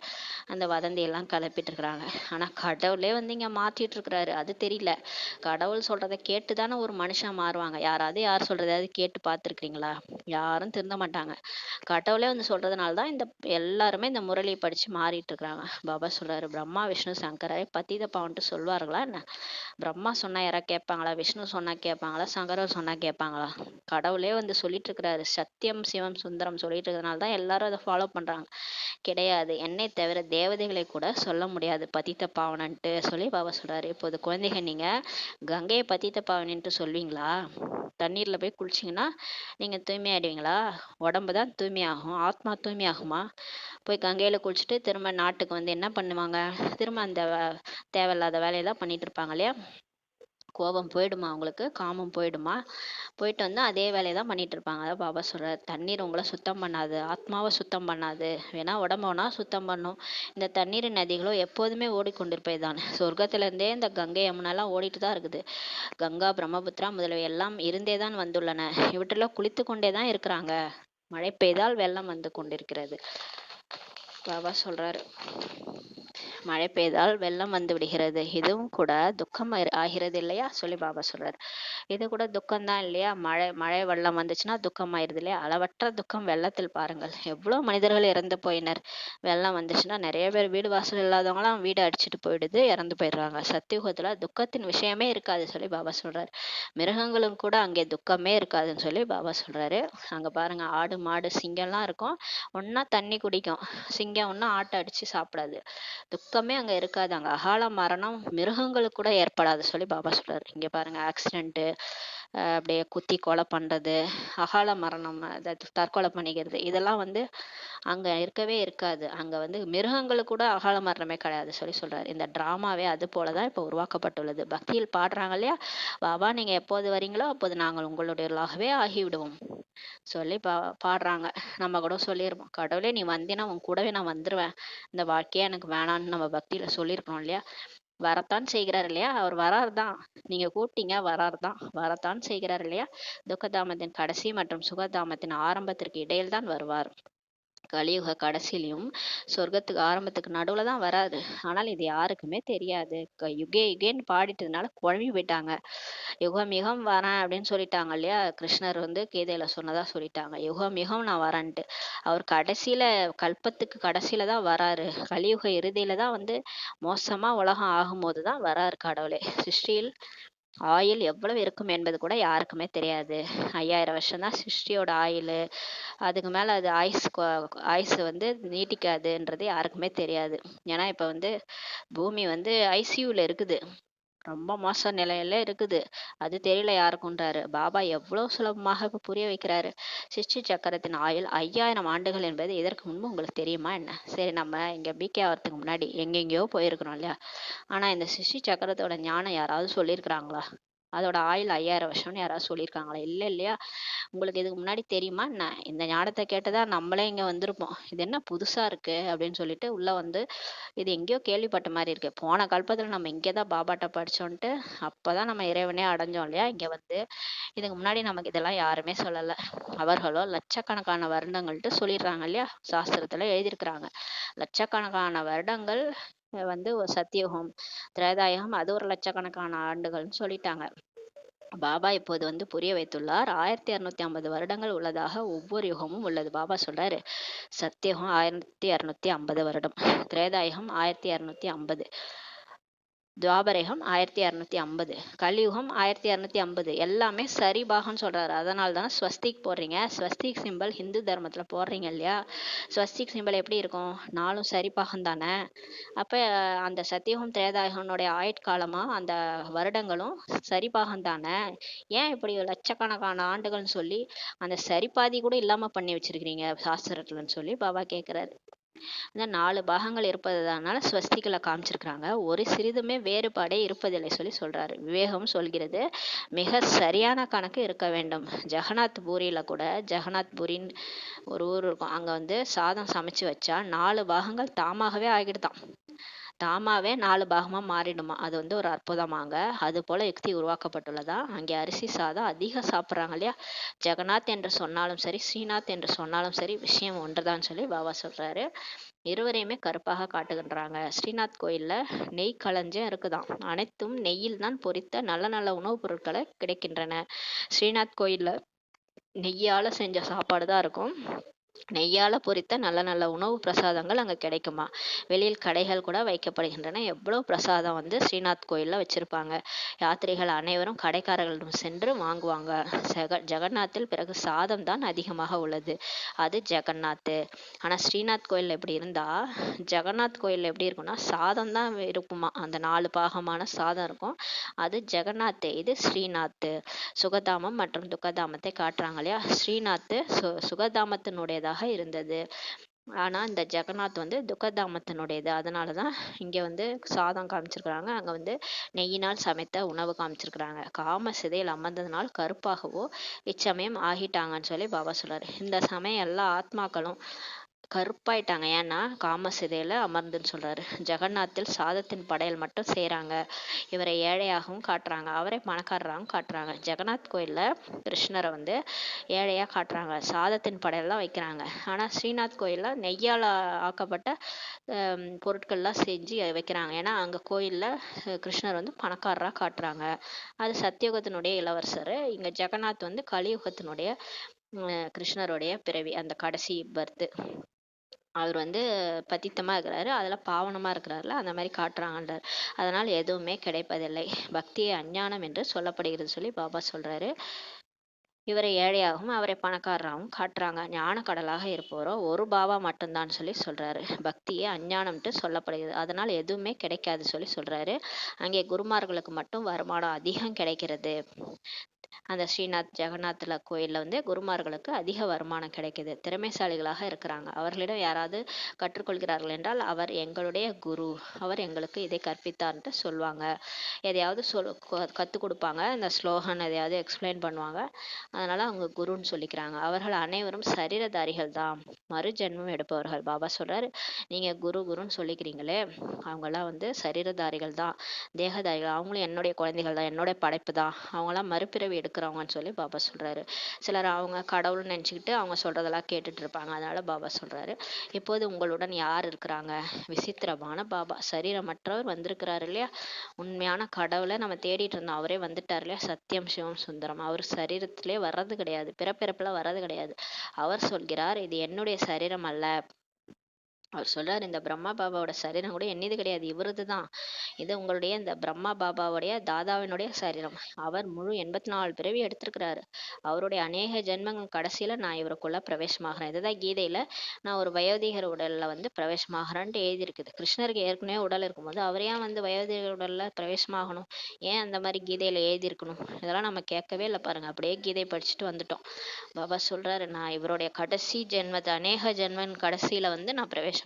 அந்த வதந்தி எல்லாம் கிளப்பிட்டு இருக்கிறாங்க. ஆனா கடவுளே வந்து இங்க மாத்திட்டு இருக்கிறாரு, அது தெரியல. கடவுள் சொல்றதை கேட்டுதானே ஒரு மனுஷன் மாறுவாங்க. யார் சொல்றதையாவது கேட்டு பார்த்துருக்கீங்களா? யாரும் திருந்த மாட்டாங்க. கடவுளே வந்து சொல்றதுனாலதான் இந்த எல்லாருமே இந்த முரளியை படிச்சு மாறிட்டு இருக்கிறாங்க. பாபா சொல்றாரு, பிரம்மா விஷ்ணு சங்கரை பத்தித பாவன்ட்டு சொல்வார்களா என்ன? பிரம்மா சொன்னா யாரா கேட்பாங்களா? விஷ்ணு சொன்னா கேட்பாங்களா, சங்கரர் சொன்னா கேட்பாங்களா? கடவுளே வந்து சொல்லிட்டு இருக்கிறாரு, சத்தியம் சிவம் சுந்தரம் சொல்லிட்டு இருக்கிறதுனால தான் எல்லாரும் அதை ஃபாலோ பண்றாங்க. கிடையாது, என்னை தவிர தேவதைகளை கூட சொல்ல முடியாது பதித்த பாவனன்ட்டு சொல்லி பாபா சொல்றாரு. இப்போது குழந்தைங்க, நீங்க கங்கையை பதித்த பாவனின்ட்டு சொல்வீங்களா? தண்ணீர்ல போய் குளிச்சிங்கன்னா நீங்க தூய்மையாயிடுவீங்களா? உடம்பு தான் தூய்மையாகும், ஆத்மா தூய்மையாகுமா? போய் கங்கையில குளிச்சுட்டு திரும்ப நாட்டுக்கு வந்து என்ன பண்ணுவாங்க? திரும்ப அந்த தேவையில்லாத வேலையெல்லாம் பண்ணிட்டு இருப்பாங்க இல்லையா? கோபம் போயிடுமா அவங்களுக்கு? காமம் போயிடுமா? போயிட்டு வந்து அதே வேலையை தான் பண்ணிட்டு இருப்பாங்க. அதான் பாபா சொல்றாரு, தண்ணீர் உங்களை சுத்தம் பண்ணாது, ஆத்மாவை சுத்தம் பண்ணாது. வேணா உடம்ப வேணா சுத்தம் பண்ணும். இந்த தண்ணீர் நதிகளோ எப்போதுமே ஓடிக்கொண்டிருப்பது தான். சொர்க்கத்துல இருந்தே இந்த கங்கை யமுனாலாம் ஓடிட்டு தான் இருக்குது. கங்கா பிரம்மபுத்திரா முதலியவை எல்லாம் இருந்தே தான் வந்துள்ளன. இவற்றெல்லாம் குளித்து கொண்டே தான் இருக்கிறாங்க. மழை பெய்தால் வெள்ளம் வந்து கொண்டிருக்கிறது. பாபா சொல்றாரு, மழை பெய்தால் வெள்ளம் வந்து விடுகிறது, இதுவும் கூட துக்கம் ஆகிறது இல்லையா சொல்லி பாபா சொல்றாரு. இது கூட துக்கம் தான் இல்லையா? மழை மழை வெள்ளம் வந்துச்சுன்னா துக்கம் ஆயிருது இல்லையா? அளவற்ற துக்கம் வெள்ளத்தில் பாருங்கள், எவ்வளவு மனிதர்கள் இறந்து போயினர். வெள்ளம் வந்துச்சுன்னா நிறைய பேர் வீடு வாசல் இல்லாதவங்களாம் வீடு அடிச்சுட்டு போயிடுது, இறந்து போயிடுறாங்க. சத்தியுகத்துல துக்கத்தின் விஷயமே இருக்காது சொல்லி பாபா சொல்றாரு. மிருகங்களும் கூட அங்கே துக்கமே இருக்காதுன்னு சொல்லி பாபா சொல்றாரு. அங்க பாருங்க, ஆடு மாடு சிங்கம்லாம் இருக்கும், ஒன்னா தண்ணி குடிக்கும். சிங்கம் ஒன்னா ஆட்டை அடிச்சு சாப்பிடாது. துக்கமே அங்க இருக்காது. அங்க அகால மரணம் மிருகங்களுக்கு கூட ஏற்படாது சொல்லி பாபா சொல்றாரு. இங்க பாருங்க, ஆக்சிடென்ட், அப்படியே குத்தி கொலை பண்றது, அகால மரணம், தற்கொலை பண்ணிக்கிறது, இதெல்லாம் வந்து அங்க இருக்கவே இருக்காது. அங்க வந்து மிருகங்களுக்கு கூட அகால மரணமே கிடையாது சொல்லி சொல்றாரு. இந்த டிராமாவே அது போலதான் இப்ப உருவாக்கப்பட்டுள்ளது. பக்தியில் பாடுறாங்க இல்லையா, பாபா நீங்க எப்போது வரீங்களோ அப்போது நாங்கள் உங்களுடையவர்களாகவே ஆகிவிடுவோம் சொல்லி பாடுறாங்க. நம்ம கூட சொல்லிருப்போம், கடவுளே நீ வந்தீன்னா உன் கூடவே நான் வந்துருவேன், இந்த வாழ்க்கையே எனக்கு வேணான்னு நம்ம பக்தியில சொல்லியிருக்கோம் இல்லையா? வரத்தான் செய்கிறார் இல்லையா? அவர் வரார் தான். நீங்க கூப்பிட்டீங்க, வரார் தான், வரத்தான் செய்கிறார் இல்லையா? துக்கதாமத்தின் கடைசி மற்றும் சுகதாமத்தின் ஆரம்பத்திற்கு இடையில் தான் வருவார். கலியுக கடைசியிலையும் சொர்க்கத்துக்கு ஆரம்பத்துக்கு நடுவுல தான் வராது. ஆனால் இது யாருக்குமே தெரியாது. யுகே யுகேன்னு பாடிட்டதுனால குழம்பி போயிட்டாங்க. யுகம் யுகம் வரேன் அப்படின்னு சொல்லிட்டாங்க இல்லையா? கிருஷ்ணர் வந்து கீதையில சொன்னதா சொல்லிட்டாங்க, யுகம் யுகம் நான் வரேன்ட்டு. அவர் கடைசியில, கல்பத்துக்கு கடைசியில தான் வராரு. கலியுக இறுதியில தான் வந்து மோசமா உலகம் ஆகும்போது தான் வராரு கடவுளே. சிருஷ்டியில் ஆயுள் எவ்வளவு இருக்கும் என்பது கூட யாருக்குமே தெரியாது. 5000 வருஷம் தான் சிருஷ்டியோட ஆயுள். அதுக்கு மேல அது ஆயுசு வந்து நீட்டிக்காதுன்றது யாருக்குமே தெரியாது. ஏன்னா இப்ப வந்து பூமி வந்து ஐசியூல இருக்குது, ரொம்ப மோச நிலையில இருக்குது. அது தெரியல யாருக்குன்றாரு. பாபா எவ்வளவு சுலபமாக இப்ப புரிய வைக்கிறாரு. சிருஷ்டி சக்கரத்தின் ஆயுள் 5000 ஆண்டுகள் என்பது இதற்கு முன்பு உங்களுக்கு தெரியுமா என்ன? சரி, நம்ம இங்க பிகே ஆகிறதுக்கு முன்னாடி எங்கெங்கயோ போயிருக்கிறோம் இல்லையா? ஆனா இந்த சிருஷ்டி சக்கரத்தோட ஞானம் யாராவது சொல்லியிருக்கிறாங்களா? அதோட ஆயுள் 5000 வருஷம்னு யாராவது சொல்லியிருக்காங்களா? இல்ல இல்லையா? உங்களுக்கு இதுக்கு முன்னாடி தெரியுமா என்ன? இந்த ஞானத்தை கேட்டுதான் நம்மளே இங்க வந்திருப்போம். இது என்ன புதுசா இருக்கு அப்படின்னு சொல்லிட்டு உள்ள வந்து, இது எங்கேயோ கேள்விப்பட்ட மாதிரி இருக்கு, போன கல்பத்துல நம்ம இங்கேதான் பாபாட்ட படிச்சோன்ட்டு அப்பதான் நம்ம இறைவனே அடைஞ்சோம் இல்லையா? இங்க வந்து இதுக்கு முன்னாடி நமக்கு இதெல்லாம் யாருமே சொல்லல. அவர்களோ லட்சக்கணக்கான வருடங்கள்ட்டு சொல்லிடுறாங்க இல்லையா? சாஸ்திரத்துல எழுதியிருக்கிறாங்க. லட்சக்கணக்கான வருடங்கள் வந்து ஒரு சத்தியுகம், திரேதாயுகம், அது ஒரு லட்சக்கணக்கான ஆண்டுகள்னு சொல்லிட்டாங்க. பாபா இப்போது வந்து புரிய வைத்துள்ளார், 1250 வருடங்கள் உள்ளதாக ஒவ்வொரு யுகமும் உள்ளது. பாபா சொல்றாரு, சத்தியுகம் 1250 வருடம், திரேதாயுகம் 1250, துவாபரேகம் 1250, கலியுகம் 1250, எல்லாமே சரி பாகம்னு சொல்றாரு. அதனால தான் ஸ்வஸ்திக் போடுறீங்க. ஸ்வஸ்திக் சிம்பல் ஹிந்து தர்மத்துல போடுறீங்க இல்லையா? ஸ்வஸ்திக் சிம்பல் எப்படி இருக்கும்? நாலும் சரி பாகம் தானே. அப்ப அந்த சத்தியுகம் திரேதாயுகனுடைய ஆயுட்காலமா அந்த வருடங்களும் சரிபாகம் தானே. ஏன் இப்படி லட்சக்கணக்கான ஆண்டுகள்னு சொல்லி அந்த சரிபாதி கூட இல்லாம பண்ணி வச்சிருக்கிறீங்க சாஸ்திரத்துலன்னு சொல்லி பாபா கேட்கிறாரு. இந்த 4 பாகங்கள் இருப்பதனால ஸ்வஸ்திகளை காமிச்சிருக்கிறாங்க, ஒரு சிறிதுமே வேறுபாடே இருப்பதில்லை சொல்லி சொல்றாரு. விவேகம் சொல்கிறது, மிக சரியான கணக்கு இருக்க வேண்டும். ஜெகநாத் பூரியில கூட, ஜெகநாத் பூரின்னு ஒரு ஊர் இருக்கும், அங்க வந்து சாதம் சமைச்சு வச்சா 4 பாகங்கள் தாமாகவே ஆகிடுதான். தாமாவே 4 பாகமா மாறிடுமா. அது வந்து ஒரு அற்புதமாங்க. அது போல யுக்தி உருவாக்கப்பட்டுள்ளதா. அங்கே அரிசி சாதம் அதிகம் சாப்பிட்றாங்க இல்லையா? ஜெகநாத் என்று சொன்னாலும் சரி, ஸ்ரீநாத் என்று சொன்னாலும் சரி, விஷயம் ஒன்றுதான் சொல்லி பாபா சொல்றாரு. இருவரையுமே கருப்பாக காட்டுகின்றாங்க. ஸ்ரீநாத் கோயில்ல நெய் களஞ்சியம் இருக்குதாம், அனைத்தும் நெய்யில் தான் பொரித்த நல்ல நல்ல உணவுப் பொருட்களை கிடைக்கின்றன. ஸ்ரீநாத் கோயில்ல நெய்யால செஞ்ச சாப்பாடு தான் இருக்கும். நெய்யால பொரித்த நல்ல நல்ல உணவு பிரசாதங்கள் அங்க கிடைக்குமா. வெளியில் கடைகள் கூட வைக்கப்படுகின்றன. எவ்வளவு பிரசாதம் வந்து ஸ்ரீநாத் கோயில்ல வச்சிருப்பாங்க. யாத்திரைகள் அனைவரும் கடைக்காரர்களிடம் சென்று வாங்குவாங்க. ஜெகநாத்தில் பிறகு சாதம் தான் அதிகமாக உள்ளது. அது ஜெகநாத். ஆனா ஸ்ரீநாத் கோயில் எப்படி இருந்தா, ஜெகநாத் கோயில் எப்படி இருக்கும்னா சாதம் தான் இருக்குமா. அந்த 4 பாகமான சாதம் இருக்கும். அது ஜெகநாத், இது ஸ்ரீநாத். சுகதாமம் மற்றும் துக்கதாமத்தை காட்டுறாங்க இல்லையா. ஸ்ரீநாத் சுகதாமத்தினுடையதாக இருந்தது. ஆனா இந்த ஜெகநாத் வந்து துக்கதாமத்தினுடையது. அதனாலதான் இங்க வந்து சாதம் காமிச்சிருக்கிறாங்க, அங்க வந்து நெய்யினால் சமைத்த உணவு காமிச்சிருக்கிறாங்க. காம சிதையில் அமர்ந்ததுனால் கருப்பாகவோ இச்சமயம் ஆகிட்டாங்கன்னு சொல்லி பாபா சொல்றாரு. இந்த சமயம் எல்லா ஆத்மாக்களும் கருப்பாயிட்டாங்க. ஏன்னா காம சிதையில அமர்ந்துன்னு சொல்றாரு. ஜெகநாத்தில் சாதத்தின் படையல் மட்டும் செய்றாங்க. இவரை ஏழையாகவும் காட்டுறாங்க, அவரை பணக்காரராகவும் காட்டுறாங்க. ஜெகநாத் கோயில்ல கிருஷ்ணரை வந்து ஏழையா காட்டுறாங்க, சாதத்தின் படையல் தான் வைக்கிறாங்க. ஆனா ஸ்ரீநாத் கோயில்ல நெய்யால் ஆக்கப்பட்ட பொருட்கள்லாம் செஞ்சு வைக்கிறாங்க. ஏன்னா அங்க கோயில்ல கிருஷ்ணர் வந்து பணக்காரரா காட்டுறாங்க. அது சத்தியுகத்தினுடைய இளவரசர். இங்க ஜெகநாத் வந்து கலியுகத்தினுடைய கிருஷ்ணருடைய பிறவி, அந்த கடைசி பர்த். அவர் வந்து பதித்தமா இருக்கிறாரு, அதுல பாவனமா இருக்கிறாருல, அந்த மாதிரி காட்டுறாங்கன்றார். அதனால் எதுவுமே கிடைப்பதில்லை. பக்தியை அஞ்ஞானம் என்று சொல்லப்படுகிறது சொல்லி பாபா சொல்றாரு. இவரை ஏழையாகவும் அவரை பணக்காரராகவும் காட்டுறாங்க. ஞான கடலாக இருப்பவரோ ஒரு பாபா மட்டும்தான் சொல்லி சொல்றாரு. பக்தியே அஞ்ஞானம்ட்டு சொல்லப்படுகிறது, அதனால் எதுவுமே கிடைக்காது சொல்லி சொல்றாரு. அங்கே குருமார்களுக்கு மட்டும் வருமானம் அதிகம் கிடைக்கிறது. அந்த ஸ்ரீநாத் ஜெகநாத்ல கோயில்ல வந்து குருமார்களுக்கு அதிக வருமானம் கிடைக்குது. திறமைசாலிகளாக இருக்கிறாங்க. அவர்களிடம் யாராவது கற்றுக்கொள்கிறார்கள் என்றால் அவர் எங்களுடைய குரு, அவர் எங்களுக்கு இதை கற்பித்தார்ன்ட்டு சொல்லுவாங்க. எதையாவது கற்றுக் கொடுப்பாங்க, இந்த ஸ்லோகன் எதையாவது எக்ஸ்பிளைன் பண்ணுவாங்க. அதனால அவங்க குருன்னு சொல்லிக்கிறாங்க. அவர்கள் அனைவரும் சரீரதாரிகள் தான், மறு ஜென்மம் எடுப்பவர்கள். பாபா சொல்றாரு, நீங்க குரு குருன்னு சொல்லிக்கிறீங்களே, அவங்கெல்லாம் வந்து சரீரதாரிகள் தான், தேகதாரிகள். அவங்களும் என்னுடைய குழந்தைகள் தான், என்னுடைய படைப்பு தான். அவங்களாம் மறுபிறவி எடுக்கிறவங்கன்னு சொல்லி பாபா சொல்றாரு. சிலர் அவங்க கடவுள்னு நினச்சிக்கிட்டு அவங்க சொல்றதெல்லாம் கேட்டுட்டு இருப்பாங்க. அதனால பாபா சொல்றாரு, இப்போது உங்களுடன் யார் இருக்கிறாங்க. விசித்திரமான பாபா, சரீரமற்றவர் வந்திருக்கிறாரு இல்லையா. உண்மையான கடவுளை நம்ம தேடிட்டு இருந்தோம், அவரே வந்துட்டார் இல்லையா. சத்தியம் சிவம் சுந்தரம். அவர் சரீரத்திலே வர்றது கிடையாது, பிறப்பிறப்புல வர்றது கிடையாது. அவர் சொல்கிறார், இது என்னுடைய சரீரம் அல்ல. அவர் சொல்றாரு, இந்த பிரம்மா பாபாவோட சரீரம் கூட என்னது கிடையாது, இவரது தான். இது உங்களுடைய இந்த பிரம்மா பாபாவுடைய தாதாவினுடைய சரீரம். அவர் முழு 84 பிறவி எடுத்திருக்கிறாரு. அவருடைய அநேக ஜென்மங்கள் கடைசியில நான் இவருக்குள்ள பிரவேசமாகிறேன். இதுதான் கீதையில நான் ஒரு வயோதிகர் உடல்ல வந்து பிரவேசமாகிறேன்ட்டு எழுதி இருக்குது. கிருஷ்ணருக்கு ஏற்கனவே உடல் இருக்கும்போது அவர் ஏன் வந்து வயோதிகர் உடல்ல பிரவேசமாகணும்? ஏன் அந்த மாதிரி கீதையில எழுதி இருக்கணும்? இதெல்லாம் நம்ம கேட்கவே இல்லை பாருங்க, அப்படியே கீதை படிச்சுட்டு வந்துட்டோம். பாபா சொல்றாரு, நான் இவருடைய கடைசி ஜென்மத்தை, அநேக ஜென்மன் கடைசியில வந்து நான் பிரவேசமாகிறேன்,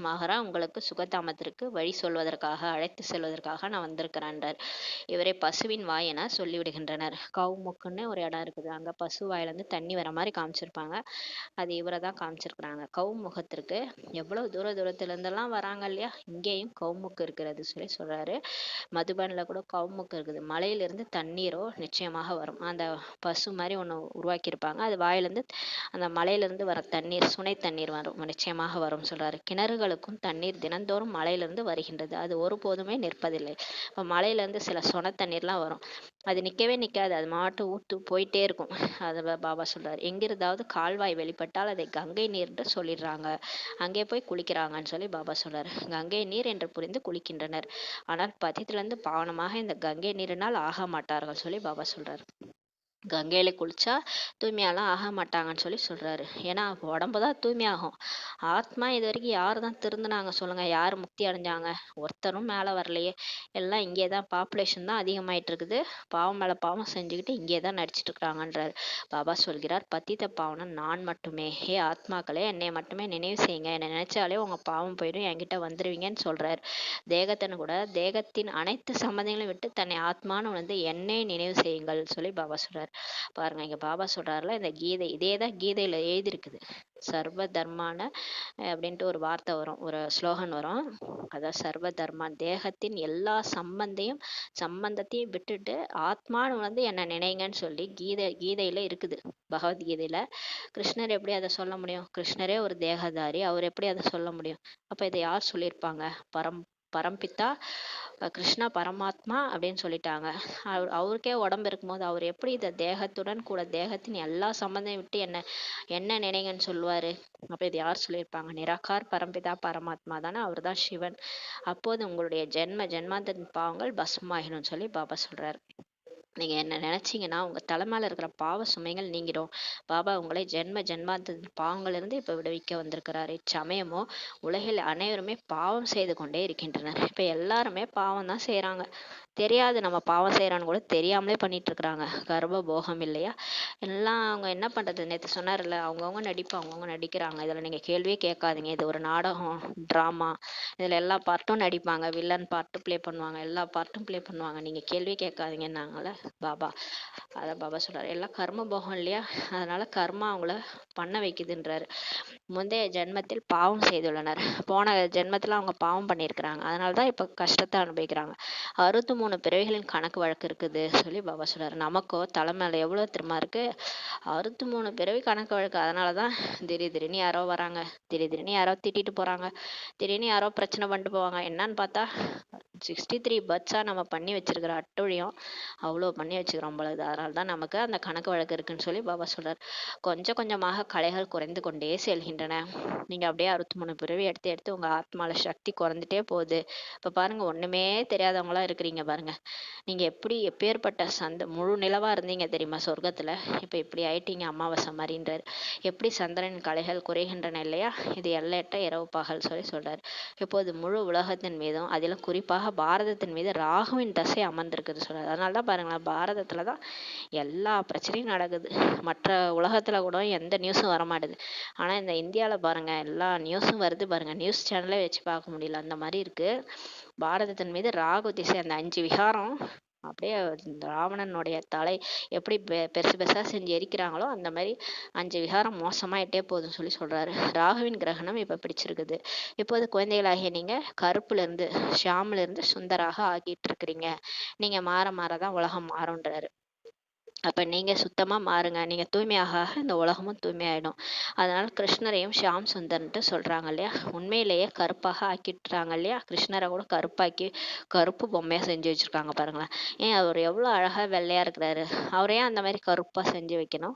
உங்களுக்கு சுகதாமத்திற்கு வழி சொல்வதற்காக, அழைத்து செல்வதற்காக நான் வந்திருக்கிறேன்றார். இவரை பசுவின் வாய் என சொல்லிவிடுகின்றனர். கவுமுக்குன்னு ஒரு இடம் இருக்குது, அங்க பசு வாயில இருந்து தண்ணி வர மாதிரி காமிச்சிருப்பாங்க. அது இவரை தான் காமிச்சிருக்கிறாங்க. கவுமுகத்திற்கு எவ்வளவு தூரத்துல இருந்தெல்லாம் வராங்க இல்லையா. இங்கேயும் கவுமுக்கு இருக்கிறது சொல்லி சொல்றாரு. மதுபன்ல கூட கவுமுக்கு இருக்குது. மலையிலிருந்து தண்ணீரோ நிச்சயமாக வரும். அந்த பசு மாதிரி ஒண்ணு உருவாக்கியிருப்பாங்க, அது வாயிலிருந்து அந்த மலையிலிருந்து வர தண்ணீர், சுனை தண்ணீர் வரும், நிச்சயமாக வரும் சொல்றாரு. கிணறுகளுக்கும் தண்ணீர் தினந்தோறும் மலையிலிருந்து வருகின்றது, அது ஒருபோதுமே நிற்பதில்லை. இப்போ மலையிலேருந்து சில சொன தண்ணீர்லாம் வரும், அது நிற்கவே நிற்காது, அது மாட்டு ஊத்து போயிட்டே இருக்கும். அதை பாபா சொல்றாரு. எங்கிருந்தாவது கால்வாய் வெளிப்பட்டால் அதை கங்கை நீர்ன்று சொல்லிடுறாங்க, அங்கே போய் குளிக்கிறாங்கன்னு சொல்லி பாபா சொல்றாரு. கங்கை நீர் என்று புரிந்து குளிக்கின்றனர், ஆனால் பதித்திலிருந்து பாவனமாக இந்த கங்கை நீரினால் ஆக மாட்டார்கள் சொல்லி பாபா சொல்றாரு. கங்கையில குளிச்சா தூய்மையாலாம் ஆக மாட்டாங்கன்னு சொல்லி சொல்றாரு. ஏன்னா உடம்பு தான் தூய்மையாகும், ஆத்மா இது வரைக்கும் யார் தான் திருந்தினாங்க சொல்லுங்க, யார் முக்தி அடைஞ்சாங்க? ஒருத்தரும் மேல வரலையே. எல்லாம் இங்கே தான், பாப்புலேஷன் தான் அதிகமாயிட்டு இருக்குது, பாவம் மேல பாவம் செஞ்சுக்கிட்டு இங்கே தான் நடிச்சிட்டு இருக்கிறாங்கன்றாரு. பாபா சொல்கிறார், பத்தித்த பாவனம் நான் மட்டுமே. ஹே ஆத்மாக்களே, என்னை மட்டுமே நினைவு செய்யுங்க, என்னை நினைச்சாலே உங்க பாவம் போயிடும், என்கிட்ட வந்துருவீங்கன்னு சொல்றாரு. தேகத்தின் கூட தேகத்தின் அனைத்து சம்பந்தங்களையும் விட்டு தன்னை ஆத்மான்னு வந்து என்னை நினைவு செய்யுங்கள் சொல்லி பாபா சொல்றாரு. பாருங்க, இங்க பாபா சொல்றாருல, இந்த கீதை, இதேதான் கீதையில எழுதியிருக்குது. சர்வ தர்மான அப்படின்ட்டு ஒரு வார்த்தை வரும், ஒரு ஸ்லோகன் வரும். அதான் சர்வ தர்மான், தேகத்தின் எல்லா சம்பந்தத்தையும் விட்டுட்டு ஆத்மான்னு வந்து என்ன நினைங்கன்னு சொல்லி கீதையில இருக்குது. பகவத்கீதையில கிருஷ்ணர் எப்படி அதை சொல்ல முடியும்? கிருஷ்ணரே ஒரு தேகதாரி, அவர் எப்படி அதை சொல்ல முடியும்? அப்ப இதை யார் சொல்லியிருப்பாங்க? பரம்பித்தா கிருஷ்ண பரமாத்மா அப்படின்னு சொல்லிட்டாங்க. அவருக்கே உடம்பு இருக்கும்போது அவர் எப்படி இந்த தேகத்துடன் கூட தேகத்தின் எல்லா சம்பந்தம் விட்டு என்ன என்ன நினைங்கன்னு சொல்லுவாரு? அப்ப இது யார் சொல்லியிருப்பாங்க? நிராகார் பரம்பிதா பரமாத்மா தானே, அவர் தான் சிவன். அப்போது உங்களுடைய ஜென்மாந்தரின் பாவங்கள் பஸ்மாயினும்னு சொல்லி பாபா சொல்றாரு. நீங்க என்ன நினைச்சீங்கன்னா உங்க தலைமையில இருக்கிற பாவ சுமைகள் நீங்கிடும். பாபா உங்களை ஜென்மாந்த பாவங்களிலிருந்து இப்ப விடுவிக்க வந்திருக்கிறார். இச்சமயமோ உலகில் அனைவருமே பாவம் செய்து கொண்டே இருக்கின்றனர். இப்ப எல்லாருமே பாவம் தான் செய்யறாங்க. தெரியாது நம்ம பாவம் செய்யறான்னு கூட தெரியாமலே பண்ணிட்டு இருக்கிறாங்க. கர்ப்ப போகம் இல்லையா? எல்லாம் அவங்க என்ன பண்றது? நேற்று சொன்னார்ல, அவங்கவுங்க நடிப்பு அவங்கவுங்க நடிக்கிறாங்க. இதுல நீங்க கேள்வியே கேட்காதீங்க. இது ஒரு நாடகம், டிராமா. இதுல எல்லா பார்ட்டும் நடிப்பாங்க. வில்லன் பார்ட்டு ப்ளே பண்ணுவாங்க, எல்லா பார்ட்டும் ப்ளே பண்ணுவாங்க. நீங்க கேள்வியே கேட்காதீங்கன்னாங்கல்ல பாபா. அதான் பாபா சொல்றாரு, எல்லாம் கர்ம போகம் இல்லையா, அதனால கர்மா அவங்கள பண்ண வைக்குதுன்றாரு. முந்தைய ஜென்மத்தில் பாவம் செய்துள்ளனர். போன ஜென்மத்துல அவங்க பாவம் பண்ணியிருக்கிறாங்க, அதனாலதான் இப்ப கஷ்டத்தை அனுபவிக்கிறாங்க. 63 பிறவிகளின் கணக்கு வழக்கு இருக்குது சொல்லி பாபா சொல்றாரு. நமக்கோ தலைமையில எவ்வளவு திரும்ப இருக்கு? 63 பிறவி கணக்கு வழக்கு. அதனாலதான் திடீர்னு யாரோ வராங்க, திடீர்னு யாரோ திட்டிட்டு போறாங்க, திடீர்னு யாரோ பிரச்சனை பண்ணிட்டு போவாங்க. என்னன்னு பார்த்தா 63 பர்த்ஸா நம்ம பண்ணி வச்சிருக்கிற அட்டொழியம் அவ்வளோ பண்ணி வச்சுக்கிறோம் பொழுது. அதனால்தான் நமக்கு அந்த கணக்கு வழக்கு இருக்குன்னு சொல்லி பாபா சொல்றாரு. கொஞ்சம் கொஞ்சமாக கலைகள் குறைந்து கொண்டே செல்கின்றன. நீங்க அப்படியே 63 பிறவி எடுத்து எடுத்து உங்க ஆத்மால சக்தி குறைந்துட்டே போகுது. இப்ப பாருங்க, ஒண்ணுமே தெரியாதவங்களா இருக்கிறீங்க பாருங்க. நீங்க எப்படி எப்பேற்பட்ட முழு நிலவா இருந்தீங்க தெரியுமா சொர்க்கத்துல? இப்ப இப்படி ஆயிட்டீங்க அமாவாசை மாதிரின்றாரு. எப்படி சந்திரனின் கலைகள் குறைகின்றன இல்லையா? இது எல்லையற்ற இரவு பகல் சொல்லி சொல்றாரு. இப்போது முழு உலகத்தின் மீதும் அதிலும் குறிப்பாக பாரதத்தின் மீது ராகுவின் தசை அமர்ந்திருக்குது சொல்றாரு. அதனாலதான் பாருங்களேன், பாரதத்துலதான் எல்லா பிரச்சனையும் நடக்குது. மற்ற உலகத்துல கூட எந்த நியூஸும் வரமாட்டுது. ஆனா இந்த இந்தியால பாருங்க, எல்லா நியூஸும் வருது பாருங்க. நியூஸ் சேனலே வச்சு பார்க்க முடியல, அந்த மாதிரி இருக்கு. பாரதத்தின் மீது ராகு திசை, அந்த 5 விகாரம் அப்படியே ராவணனுடைய தலை எப்படி பெருசு பெருசா செஞ்சு எரிக்கிறாங்களோ அந்த மாதிரி 5 விகாரம் மோசமாயிட்டே போகுதுன்னு சொல்லி சொல்றாரு. ராகுவின் கிரகணம் இப்ப பிடிச்சிருக்குது. இப்போது குழந்தைகளாகிய நீங்க கருப்புல இருந்து ஷியாம்ல இருந்து சுந்தராக ஆகிட்டு இருக்கிறீங்க. நீங்க மாற மாறதான் உலகம் மாறும்ன்றாரு. அப்ப நீங்க சுத்தமா மாறுங்க. நீங்க தூய்மையாக இந்த உலகமும் தூய்மையாயிடும். அதனால கிருஷ்ணரையும் ஷியாம் சுந்தர்ன்ட்டு சொல்றாங்க இல்லையா? உண்மையிலேயே கருப்பாக ஆக்கிட்டுறாங்க இல்லையா? கிருஷ்ணரை கூட கருப்பாக்கி கருப்பு பொம்மையா செஞ்சு வச்சிருக்காங்க பாருங்களேன். ஏன் அவர் எவ்வளவு அழகா வெள்ளையா இருக்கிறாரு, அவரையே அந்த மாதிரி கருப்பா செஞ்சு வைக்கணும்?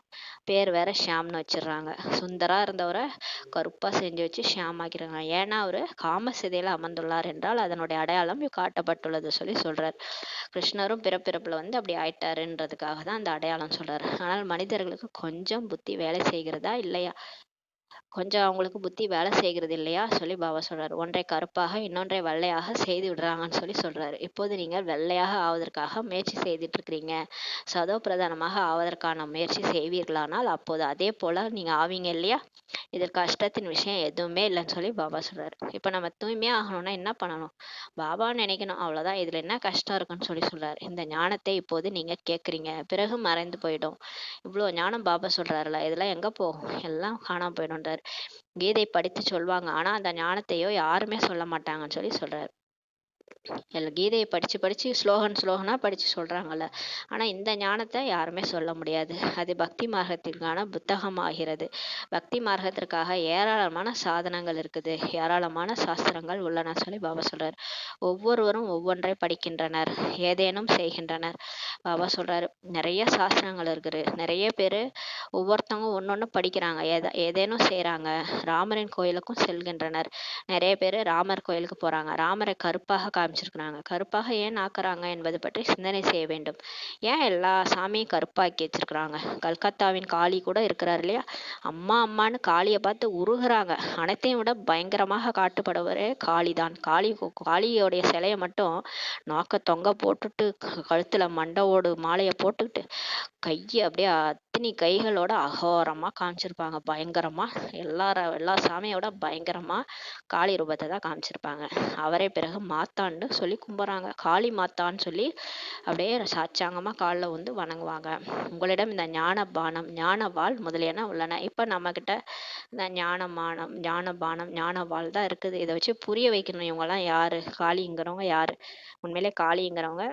பேர் வேற ஷியாம்னு வச்சிடுறாங்க. சுந்தரா இருந்தவரை கருப்பா செஞ்சு வச்சு ஷியாம் ஆக்கிறாங்க. ஏன்னா அவரு காமசிதையில அமர்ந்துள்ளார் என்றால் அதனுடைய அடையாளம் காட்டப்பட்டுள்ளது சொல்லி சொல்றாரு. கிருஷ்ணரும் பிறப்பிறப்புல அப்படி ஆயிட்டாருன்றதுக்காக தான் அந்த அடையாளம் சொல்றாரு. ஆனால் மனிதர்களுக்கு கொஞ்சம் புத்தி வேலை செய்கிறதா இல்லையா? கொஞ்சம் அவங்களுக்கு புத்தி வேலை செய்கிறது இல்லையா சொல்லி பாபா சொல்றாரு. ஒன்றை கருப்பாக இன்னொன்றை வெள்ளையாக செய்து விடுறாங்கன்னு சொல்லி சொல்றாரு. இப்போது நீங்கள் வெள்ளையாக ஆவதற்காக முயற்சி செய்துட்டு இருக்கிறீங்க. சதோ பிரதானமாக ஆவதற்கான முயற்சி செய்வீர்களானால் அப்போது அதே போல நீங்க ஆவீங்க இல்லையா? இதில் கஷ்டத்தின் விஷயம் எதுவுமே இல்லைன்னு சொல்லி பாபா சொல்றாரு. இப்ப நம்ம தூய்மையா ஆகணும்னா என்ன பண்ணணும்? பாபான்னு நினைக்கணும், அவ்வளவுதான். இதுல என்ன கஷ்டம் இருக்குன்னு சொல்லி சொல்றாரு. இந்த ஞானத்தை இப்போது நீங்க கேக்குறீங்க, பிறகு மறைந்து போயிடும். இவ்வளவு ஞானம் பாபா சொல்றாருல, இதெல்லாம் எங்க போகும்? எல்லாம் காணாம போயிடும்ன்றாரு. கீதை படித்து சொல்வாங்க, ஆனா அந்த ஞானத்தையோ யாருமே சொல்ல மாட்டாங்கன்னு சொல்லி சொல்றாரு. கீதையை படிச்சு படிச்சு ஸ்லோகனா படிச்சு சொல்றாங்கல்ல, ஆனா இந்த ஞானத்தை யாருமே சொல்ல முடியாது. அது பக்தி மார்க்கத்திற்கான புத்தகம் ஆகிறது. பக்தி மார்க்கத்திற்காக ஏராளமான சாதனங்கள் இருக்குது, ஏராளமான சாஸ்திரங்கள் உள்ளன சொல்லி பாபா சொல்றாரு. ஒவ்வொருவரும் ஒவ்வொன்றை படிக்கின்றனர், ஏதேனும் செய்கின்றனர். பாபா சொல்றாரு, நிறைய சாஸ்திரங்கள் இருக்குது, நிறைய பேரு ஒவ்வொருத்தவங்க ஒன்னொன்னு படிக்கிறாங்க, ஏதேனும் செய்யறாங்க. ராமரின் கோயிலுக்கும் செல்கின்றனர். நிறைய பேரு ராமர் கோயிலுக்கு போறாங்க. ராமரை கருப்பாக காமிச்சிருக்கிறாங்க. கருப்பாக ஏன் ஆக்குறாங்க என்பது பற்றி சிந்தனை செய்ய வேண்டும். ஏன் எல்லா சாமியும் கருப்பாக்கி வச்சிருக்கிறாங்க? கல்கத்தாவின் காளி கூட இருக்கிறார் இல்லையா? அம்மா அம்மான்னு காளியை பார்த்து உருகுறாங்க. அனைத்தையும் விட பயங்கரமாக காட்டுப்படுவரே காளிதான். காளியோடைய சிலையை மட்டும் நாக்க தொங்க போட்டுட்டு கழுத்துல மண்டவோடு மாலையை போட்டுக்கிட்டு கையை அப்படியே அத்தனி கைகளோட அகோரமா காமிச்சிருப்பாங்க. பயங்கரமா எல்லா சாமியோட பயங்கரமா காளி ரூபத்தை தான் காமிச்சிருப்பாங்க. அவரை பிறகு மாத்தான்னு சொல்லி கும்பிட்றாங்க. காளி மாத்தான்னு சொல்லி அப்படியே சாச்சாங்கமா காலில் வணங்குவாங்க. உங்களிடம் இந்த ஞான பானம், ஞான வாள் முதலியன உள்ளன. இப்ப நம்ம கிட்ட இந்த ஞானமானம், ஞான பானம், ஞான வாள் தான் இருக்குது. இதை வச்சு புரிய வைக்கணும். இவங்கெல்லாம் யாரு? காளிங்கிறவங்க யாரு? உண்மையிலே காளிங்கிறவங்க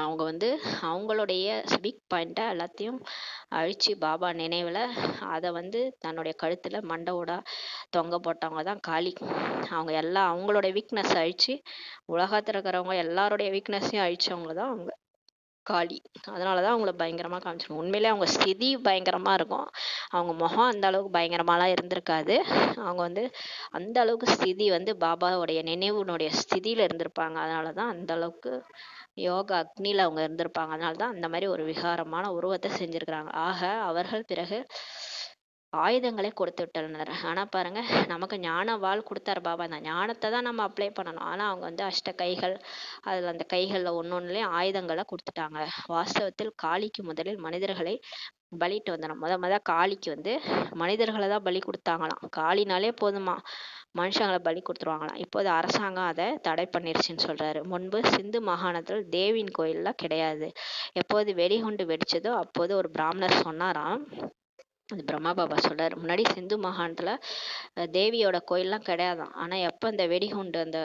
அவங்க வந்து அவங்களுடைய வீக் பாயிண்ட்டை எல்லாத்தையும் அழிச்சு பாபா நினைவில் அதை வந்து தன்னுடைய கழுத்தில் மண்டவோட தொங்க போட்டவங்க தான் காளி. அவங்க எல்லாம் அவங்களோட வீக்னஸ் அழிச்சு உலகத்தில் இருக்கிறவங்க எல்லாருடைய வீக்னஸையும் அழிச்சவங்க தான் அவங்க காளி. அதனால தான் அவங்கள பயங்கரமாக காமிச்சிருக்கும். உண்மையிலே அவங்க ஸ்திதி பயங்கரமாக இருக்கும். அவங்க முகம் அந்த அளவுக்கு பயங்கரமாலாம் இருந்திருக்காது. அவங்க வந்து அந்த அளவுக்கு ஸ்திதி வந்து பாபாவுடைய நினைவுனுடைய ஸ்திதியில் இருந்திருப்பாங்க. அதனால தான் அந்த அளவுக்கு யோகா அக்னியில் அவங்க இருந்திருப்பாங்க. அதனால தான் அந்த மாதிரி ஒரு விகாரமான உருவத்தை செஞ்சுருக்கிறாங்க. ஆக அவர்கள் பிறகு ஆயுதங்களே கொடுத்து விட்டனர். ஆனால் பாருங்க, நமக்கு ஞான வாள் கொடுத்தாரு பாபா. அந்த ஞானத்தை தான் நம்ம அப்ளை பண்ணணும். ஆனால் அவங்க வந்து அஷ்ட கைகள், அதில் அந்த கைகளில் ஒன்னொன்னுலேயும் ஆயுதங்களை கொடுத்துட்டாங்க. வாஸ்தவத்தில் காளிக்கு முதலில் மனிதர்களை பலிட்டு வந்தனம். முத காளிக்கு வந்து மனிதர்களை தான் பலி கொடுத்தாங்களாம். காளினாலே போதுமா மனுஷங்களை பலி கொடுத்துருவாங்களாம். இப்போது அரசாங்கம் அதை தடை பண்ணிருச்சுன்னு சொல்றாரு. முன்பு சிந்து மாகாணத்தில் தேவியின் கோயில்லாம் கிடையாது. எப்போது வெடிகுண்டு வெடிச்சதோ அப்போது ஒரு பிராமணர் சொன்னாராம், அது பிரம்மா பாபா சொல்றாரு, முன்னாடி சிந்து மாகாணத்தில் தேவியோட கோயில்லாம் கிடையாதான். ஆனால் எப்போ அந்த வெடிகுண்டு அந்த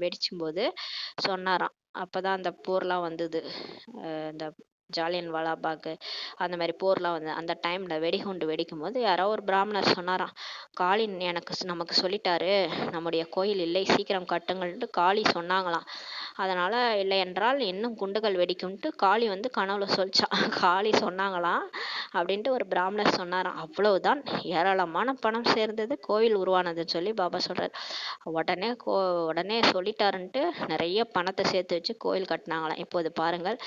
வெடிச்சும் போது சொன்னாராம், அப்போதான் அந்த போர்லாம் வந்தது. இந்த ஜாலியன் வாலாபாக் அந்த மாதிரி போர்லாம் வந்து அந்த டைமில் வெடிகுண்டு வெடிக்கும் போது யாரோ ஒரு பிராமணர் சொன்னாராம், காளி நமக்கு சொல்லிட்டாரு நம்முடைய கோயில் இல்லை, சீக்கிரம் கட்டுங்கள்ட்டு காளி சொன்னாங்களாம். அதனால் இல்லை என்றால் இன்னும் குண்டுகள் வெடிக்கும்ட்டு காளி வந்து கனவுல சொல்லிச்சான். காளி சொன்னாங்களாம் அப்படின்ட்டு ஒரு பிராமணர் சொன்னாராம். அவ்வளவுதான், ஏராளமான பணம் சேர்ந்தது, கோவில் உருவானதுன்னு சொல்லி பாபா சொல்கிறார். உடனே சொல்லிட்டாருன்ட்டு நிறைய பணத்தை சேர்த்து வச்சு கோயில் கட்டினாங்களாம். இப்போது பாருங்கள்,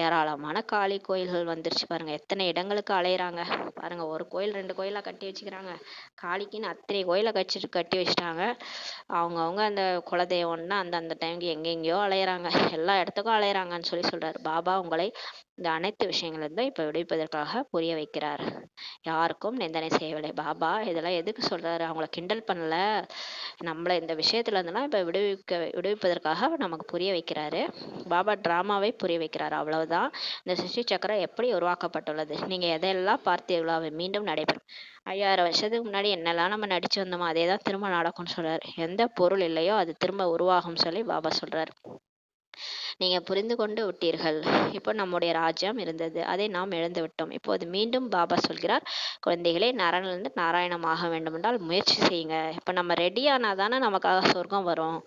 ஏராளமான காளி கோயில்கள் வந்துருச்சு. பாருங்கள் எத்தனை இடங்களுக்கு அலையிறாங்க பாருங்கள். ஒரு கோயில் 2 கோயிலாக கட்டி வச்சுக்கிறாங்க. காளிக்குன்னு அத்தனை கோயிலை கட்டி வச்சுட்டாங்க. அவங்கவுங்க அந்த குலதெய்வம்னா அந்த டைமுக்கு எங்கெங்கேயோ அலையிறாங்க, எல்லா இடத்துக்கும் அலையிறாங்கன்னு சொல்லி சொல்கிறார். பாபா உங்களை இந்த அனைத்து விஷயங்கள்தான் இப்போ விடுவிப்பதற்காக புரிய வைக்கிறார். யாருக்கும் நிந்தனை செய்யவில்லை. பாபா இதெல்லாம் எதுக்கு சொல்கிறாரு? அவங்கள கிண்டல் பண்ணல, நம்மளை இந்த விஷயத்துல இருந்தெல்லாம் இப்போ விடுவிப்பதற்காக நமக்கு புரிய வைக்கிறாரு. பாபா ட்ராமாவை புரிய வைக்கிறாரு, அவ்வளவுதான். இந்த சிருஷ்டி சக்கரம் எப்படி உருவாக்கப்பட்டுள்ளது, நீங்கள் எதையெல்லாம் பார்த்தீர்களோ அவை மீண்டும் நடைபெறும். 5000 வருஷத்துக்கு முன்னாடி என்னெல்லாம் நம்ம நடிச்சு வந்தோமோ அதே தான் திரும்ப நடக்கும்னு சொல்றாரு. எந்த பொருள் இல்லையோ அது திரும்ப உருவாகும் சொல்லி பாபா சொல்றாரு. நீங்கள் புரிந்து கொண்டு விட்டீர்கள். இப்போ நம்முடைய ராஜ்யம் இருந்தது, அதை நாம் இழந்து விட்டோம். இப்போது மீண்டும் பாபா சொல்கிறார், குழந்தைகளே, நரனிலிருந்து நாராயணமாக வேண்டும் என்றால் முயற்சி செய்யுங்க. இப்போ நம்ம ரெடியானா தானே நமக்காக சொர்க்கம் வரும்.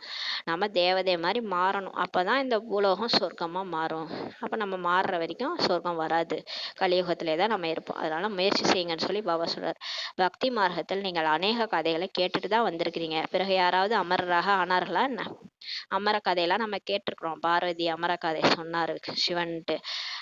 நம்ம தேவதை மாதிரி மாறணும், அப்போ தான் இந்த பூலோகம் சொர்க்கமாக மாறும். அப்போ நம்ம மாறுற வரைக்கும் சொர்க்கம் வராது, கலியுகத்திலே தான் நம்ம இருப்போம். அதனால முயற்சி செய்யுங்கன்னு சொல்லி பாபா சொல்றார். பக்தி மார்க்கத்தில் நீங்கள் அநேக கதைகளை கேட்டுட்டு தான் வந்திருக்கிறீங்க. பிறகு யாராவது அமரராக ஆனார்களா என்ன? அமர கதையெல்லாம் நம்ம கேட்டிருக்கிறோம். பார்வதி அமர கதை சொன்னாரு சிவன்ட்டு.